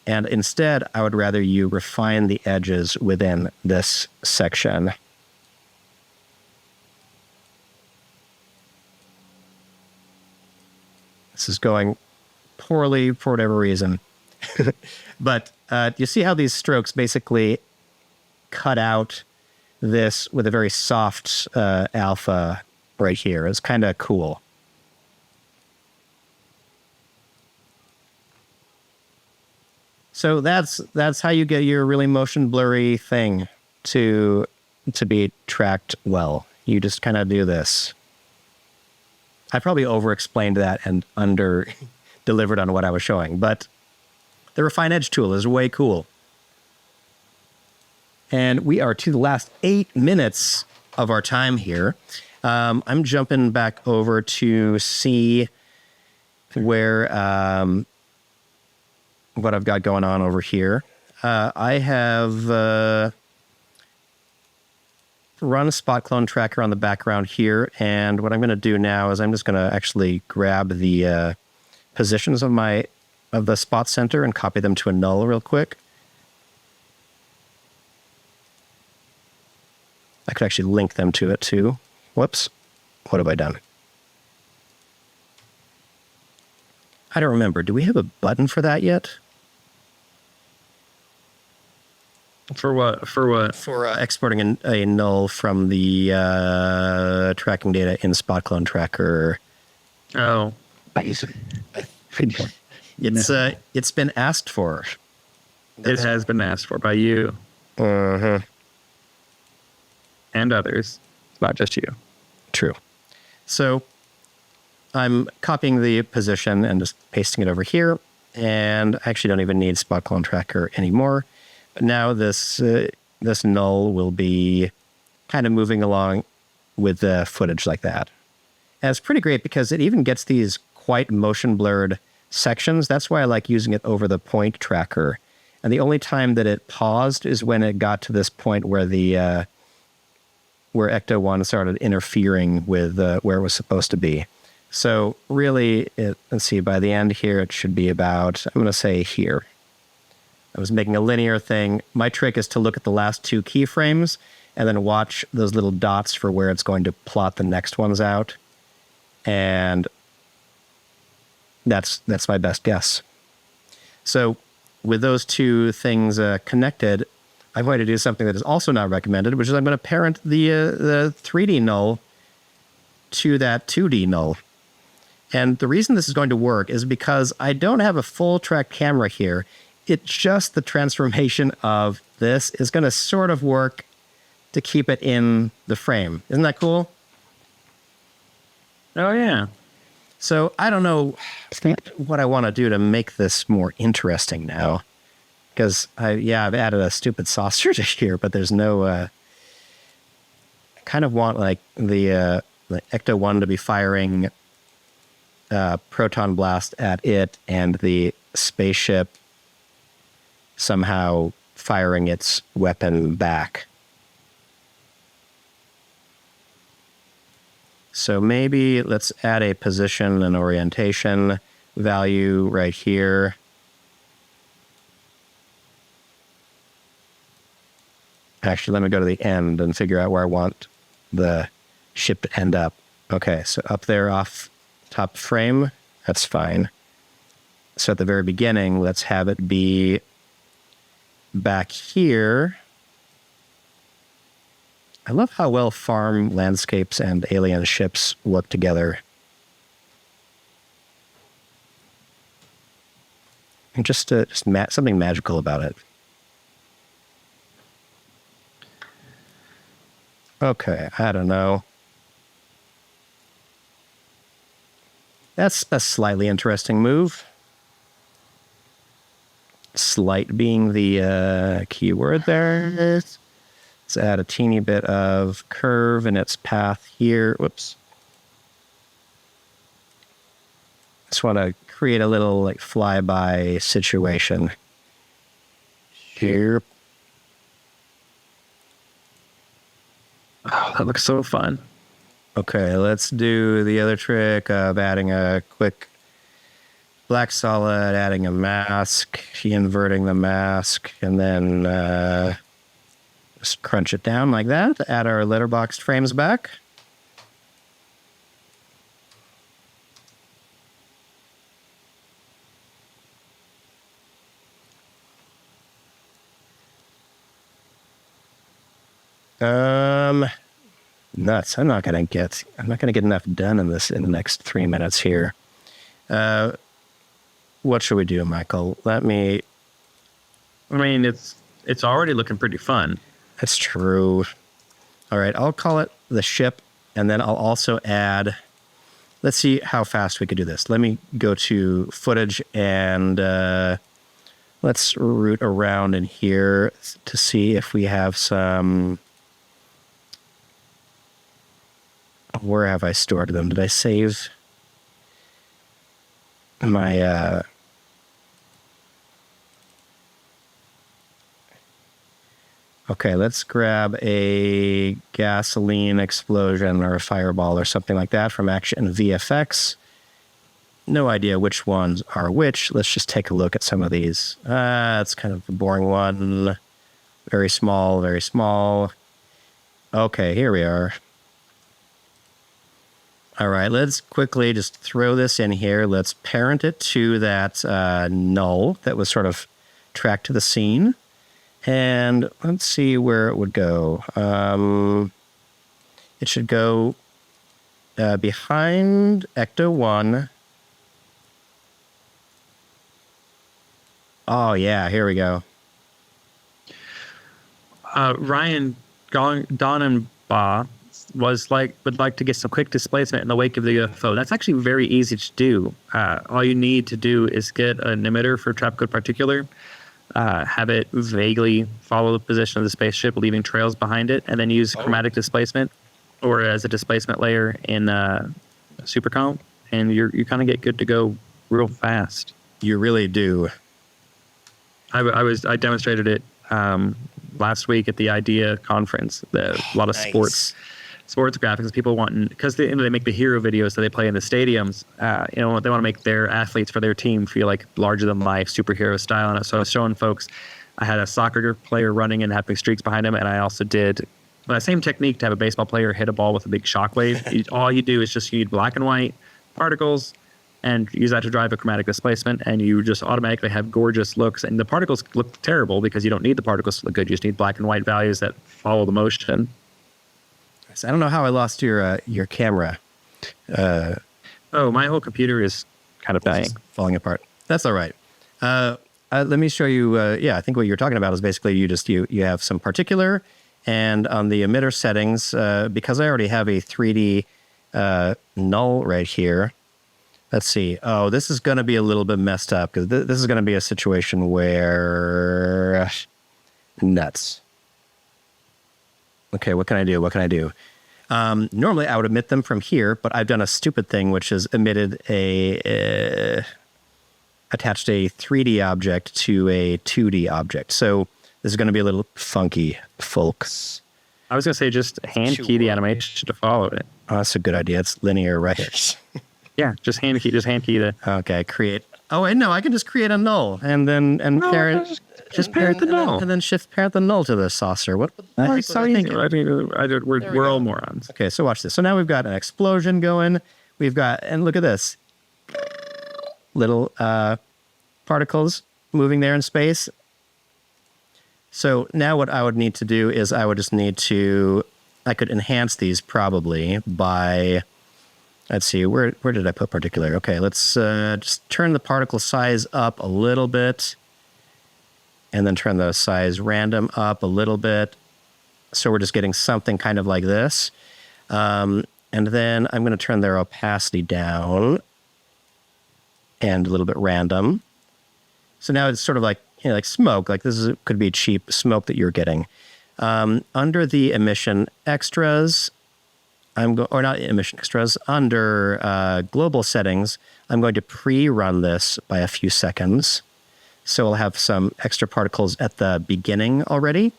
And instead, I would rather you refine the edges within this section This is going poorly for whatever reason. But you see how these strokes basically cut out this with a very soft alpha right here. It's kind of cool. So that's how you get your really motion blurry thing to be tracked well. You just kind of do this. I probably over-explained that and under-delivered on what I was showing, but the Refine Edge tool is way cool. And we are to the last 8 minutes of our time here. I'm jumping back over to see where what I've got going on over here. I have run a spot clone tracker on the background here, and what I'm going to do now is I'm just going to actually grab the positions of the spot center and copy them to a null real quick. I could actually link them to it too. Whoops. What have I done? I don't remember. Do we have a button for that yet? For what? For what? For exporting a null from the tracking data in Spot Clone Tracker. Oh. It's been asked for. It has been asked for by you. Uh-huh. And others. It's not just you. True. So I'm copying the position and just pasting it over here. And I actually don't even need Spot Clone Tracker anymore. Now this null will be kind of moving along with the footage like that. And it's pretty great because it even gets these quite motion blurred sections. That's why I like using it over the point tracker. And the only time that it paused is when it got to this point where the where Ecto 1 started interfering with where it was supposed to be. So really, let's see, by the end here, it should be about, I'm going to say here. I was making a linear thing. My trick is to look at the last 2 keyframes and then watch those little dots for where it's going to plot the next ones out. And that's my best guess. So with those 2 things connected, I'm going to do something that is also not recommended, which is I'm going to parent the 3D null to that 2D null. And the reason this is going to work is because I don't have a full track camera here. It's just the transformation of this is going to sort of work to keep it in the frame. Isn't that cool? Oh, yeah. So I don't know what I want to do to make this more interesting now. Because I've added a stupid saucer to here, but there's no, I kind of want like the Ecto 1 to be firing Proton Blast at it and the spaceship somehow firing its weapon back. So maybe let's add a position and orientation value right here. Actually, let me go to the end and figure out where I want the ship to end up. Okay, so up there off top frame, that's fine. So at the very beginning, let's have it be back here. I love how well farm landscapes and alien ships work together. And just something magical about it. Okay, I don't know. That's a slightly interesting move. Slight being the keyword there. Let's add a teeny bit of curve in its path here. Whoops. Just want to create a little like flyby situation here. Oh, that looks so fun. Okay, let's do the other trick of adding a quick black solid, adding a mask, inverting the mask, and then just crunch it down like that. Add our letterboxed frames back. Nuts. I'm not gonna get enough done in the next 3 minutes here. What should we do, Michael? I mean, it's already looking pretty fun. That's true. All right, I'll call it the ship, and then I'll also add. Let's see how fast we could do this. Let me go to footage and let's root around in here to see if we have some. Where have I stored them? Did I save my Okay, let's grab a gasoline explosion or a fireball or something like that from Action VFX. No idea which ones are which. Let's just take a look at some of these. It's kind of a boring one. Very small, very small. Okay, here we are. All right, let's quickly just throw this in here. Let's parent it to that null that was sort of tracked to the scene. And let's see where it would go. It should go behind Ecto 1. Oh, yeah, here we go. Ryan Donenbaugh would like to get some quick displacement in the wake of the UFO. That's actually very easy to do. All you need to do is get an emitter for trap code particular, have it vaguely follow the position of the spaceship, leaving trails behind it, and then use chromatic displacement or as a displacement layer in SuperComp, and you kind of get good to go real fast. You really do. I demonstrated it last week at the IDEA conference. A lot of sports graphics. People want, because they make the hero videos that they play in the stadiums. They want to make their athletes for their team feel like larger than life superhero style. And so I was showing folks. I had a soccer player running and having streaks behind him, and I also did the same technique to have a baseball player hit a ball with a big shockwave. All you do is just you need black and white particles, and use that to drive a chromatic displacement, and you just automatically have gorgeous looks. And the particles look terrible because you don't need the particles to look good. You just need black and white values that follow the motion. So I don't know how I lost your camera. My whole computer is kind of dying. Falling apart. That's all right. Let me show you. I think what you're talking about is basically you have some particular, and on the emitter settings, because I already have a 3D null right here. Let's see. Oh, this is going to be a little bit messed up because this is going to be a situation where nuts. Okay, what can I do? Normally, I would emit them from here, but I've done a stupid thing, which is attached a 3D object to a 2D object. So this is going to be a little funky, folks. I was going to say just hand key the animation to follow it. Oh, that's a good idea. It's linear, right? Yeah, just hand key the. Okay, create. Oh, wait, no, I can just create a null and then parent. Just parent the null, and then shift parent the null to the saucer. What? It's so easy. We're all morons. Okay, so watch this. So now we've got an explosion going. And look at this, little particles moving there in space. So now what I would need to do is I could enhance these probably by. Let's see, where did I put particular? Okay, let's just turn the particle size up a little bit, and then turn the size random up a little bit. So we're just getting something kind of like this. And then I'm going to turn their opacity down and a little bit random. So now it's sort of like smoke. Like could be cheap smoke that you're getting. Under the emission extras, under global settings, I'm going to pre-run this by a few seconds. So I'll have some extra particles at the beginning already.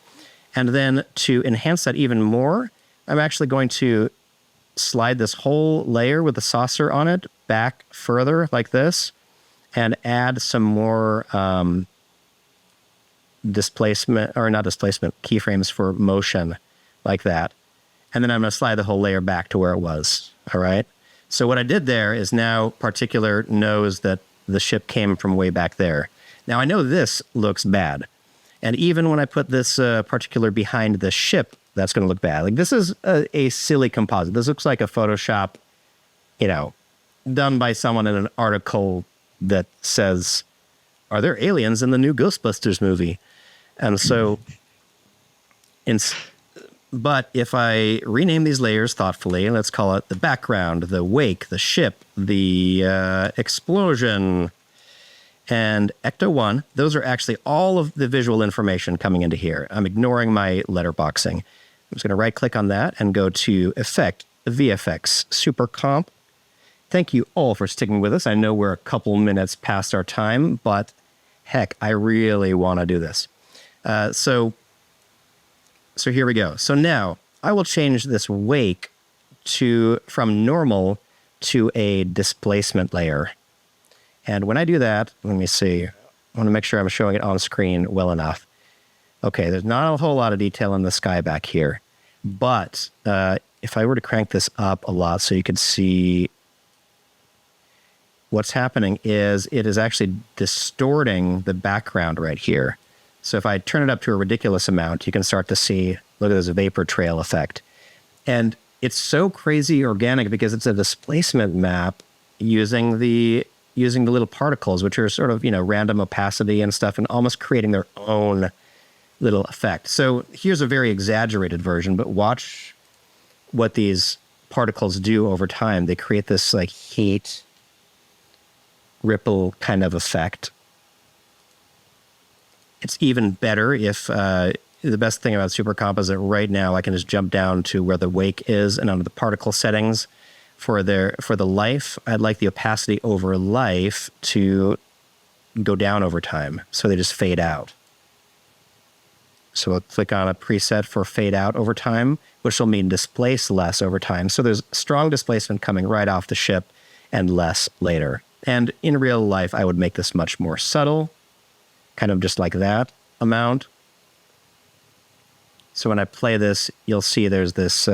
And then to enhance that even more, I'm actually going to slide this whole layer with the saucer on it back further like this and add some more keyframes for motion like that. And then I'm going to slide the whole layer back to where it was. All right. So what I did there is now particular knows that the ship came from way back there. Now I know this looks bad. And even when I put this particular behind the ship, that's going to look bad. Like this is a silly composite. This looks like a Photoshop, done by someone in an article that says, "Are there aliens in the new Ghostbusters movie?" And so, but if I rename these layers thoughtfully, let's call it the background, the wake, the ship, the explosion, and Ecto 1, those are actually all of the visual information coming into here. I'm ignoring my letterboxing. I'm just going to right-click on that and go to Effect, VFX, Super Comp. Thank you all for sticking with us. I know we're a couple minutes past our time, but heck, I really want to do this. So here we go. So now I will change this wake from normal to a displacement layer. And when I do that, let me see. I want to make sure I'm showing it on screen well enough. Okay, there's not a whole lot of detail in the sky back here. But if I were to crank this up a lot so you could see what's happening is it is actually distorting the background right here. So if I turn it up to a ridiculous amount, you can start to see, look at this vapor trail effect. And it's so crazy organic because it's a displacement map using the little particles, which are sort of, random opacity and stuff, and almost creating their own little effect. So here's a very exaggerated version, but watch what these particles do over time. They create this like heat ripple kind of effect. It's even better if the best thing about Super Comp is that right now I can just jump down to where the wake is and under the particle settings. For the life, I'd like the opacity over life to go down over time, so they just fade out. So we'll click on a preset for fade out over time, which will mean displace less over time. So there's strong displacement coming right off the ship and less later. And in real life, I would make this much more subtle, kind of just like that amount. So when I play this, you'll see there's this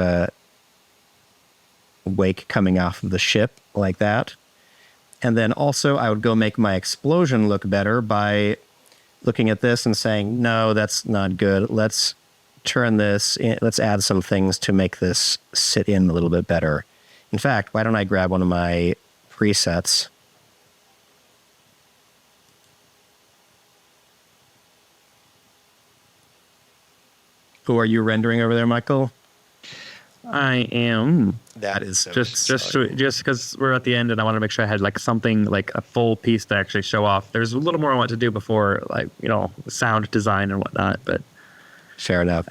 wake coming off of the ship like that. And then also I would go make my explosion look better by looking at this and saying, no, that's not good. Let's turn this in, let's add some things to make this sit in a little bit better. In fact, why don't I grab one of my presets? Who are you rendering over there, Michael? I am. That is so just because we're at the end and I want to make sure I had like something like a full piece to actually show off. There's a little more I want to do before, like, sound design and whatnot, but fair enough.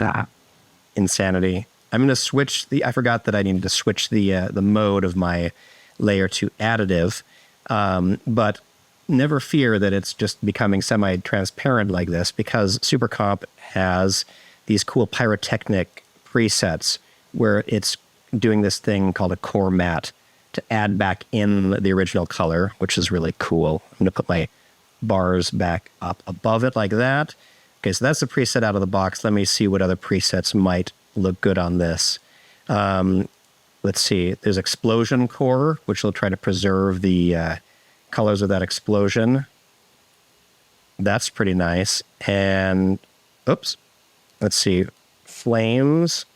Insanity. I'm going to switch I forgot that I needed to switch the mode of my layer to additive, but never fear that it's just becoming semi-transparent like this, because Super Comp has these cool pyrotechnic presets where it's doing this thing called a core matte to add back in the original color, which is really cool. I'm going to put my bars back up above it like that. Okay, so that's the preset out of the box. Let me see what other presets might look good on this. Let's see. There's Explosion Core, which will try to preserve the colors of that explosion. That's pretty nice. And, oops. Let's see. Flames.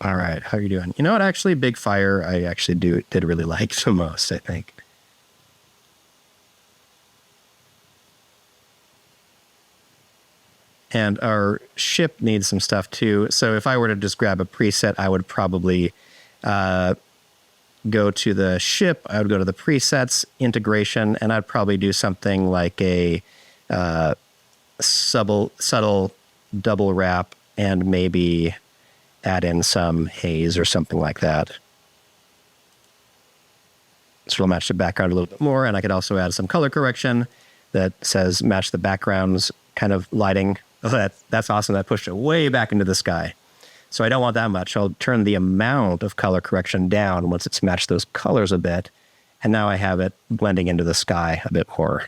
All right, how are you doing? You know what, actually, Big Fire, I actually did really like the most, I think. And our ship needs some stuff, too. So if I were to just grab a preset, I would probably go to the ship. I would go to the presets, integration, and I'd probably do something like a subtle double wrap and maybe add in some haze or something like that. So it'll match the background a little bit more, and I could also add some color correction that says match the background's kind of lighting. Oh, that's awesome. That pushed it way back into the sky. So I don't want that much. I'll turn the amount of color correction down once it's matched those colors a bit, and now I have it blending into the sky a bit more.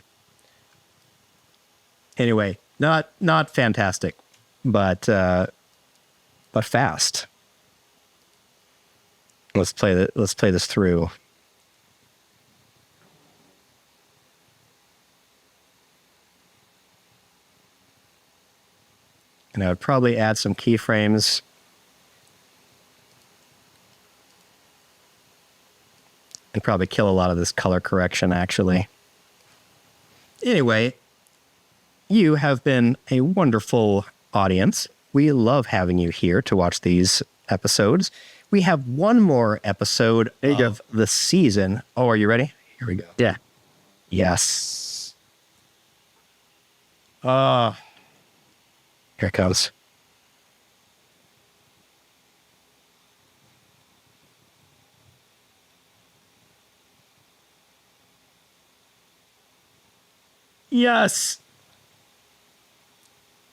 Anyway, not fantastic, but fast. Let's play this through. And I would probably add some keyframes. And probably kill a lot of this color correction, actually. Anyway, you have been a wonderful audience. We love having you here to watch these episodes. We have one more episode of the season. Oh, are you ready? Here we go. Yeah. Yes. Here it comes. Yes.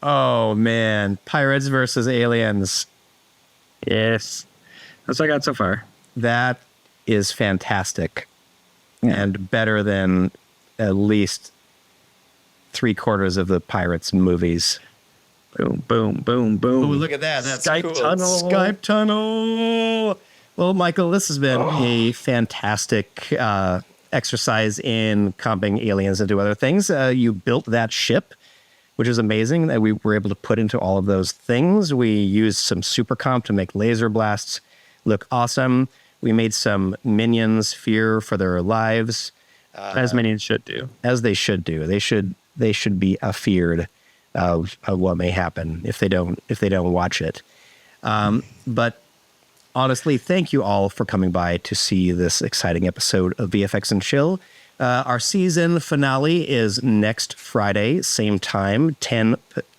Oh man, pirates versus aliens. Yes. That's what I got so far. That is fantastic, and better than at least 3/4 of the Pirates movies. Boom, boom, boom, boom. Look at that. That's Skype cool. tunnel. Skype tunnel. Well, Michael, this has been a fantastic exercise in comping aliens into other things. You built that ship, which is amazing that we were able to put into all of those things. We used some super comp to make laser blasts look awesome. We made some minions fear for their lives, As minions should do. as they should do. They should be afeared of what may happen if they don't watch it. But honestly, thank you all for coming by to see this exciting episode of VFX and Chill. Our season finale is next Friday, same time, 10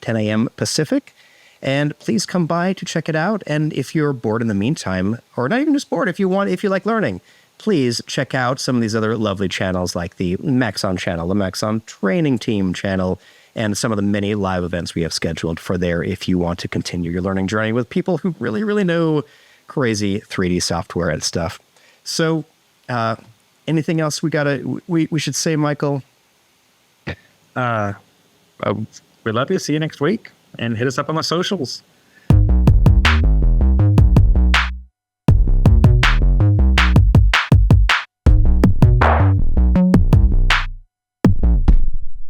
a.m. Pacific. And please come by to check it out. And if you're bored in the meantime, or not even just bored, if you like learning, please check out some of these other lovely channels like the Maxon channel, the Maxon Training Team channel, and some of the many live events we have scheduled for there if you want to continue your learning journey with people who really, really know crazy 3D software and stuff. So, anything else we should say, Michael? We'd love to see you next week, and hit us up on the socials.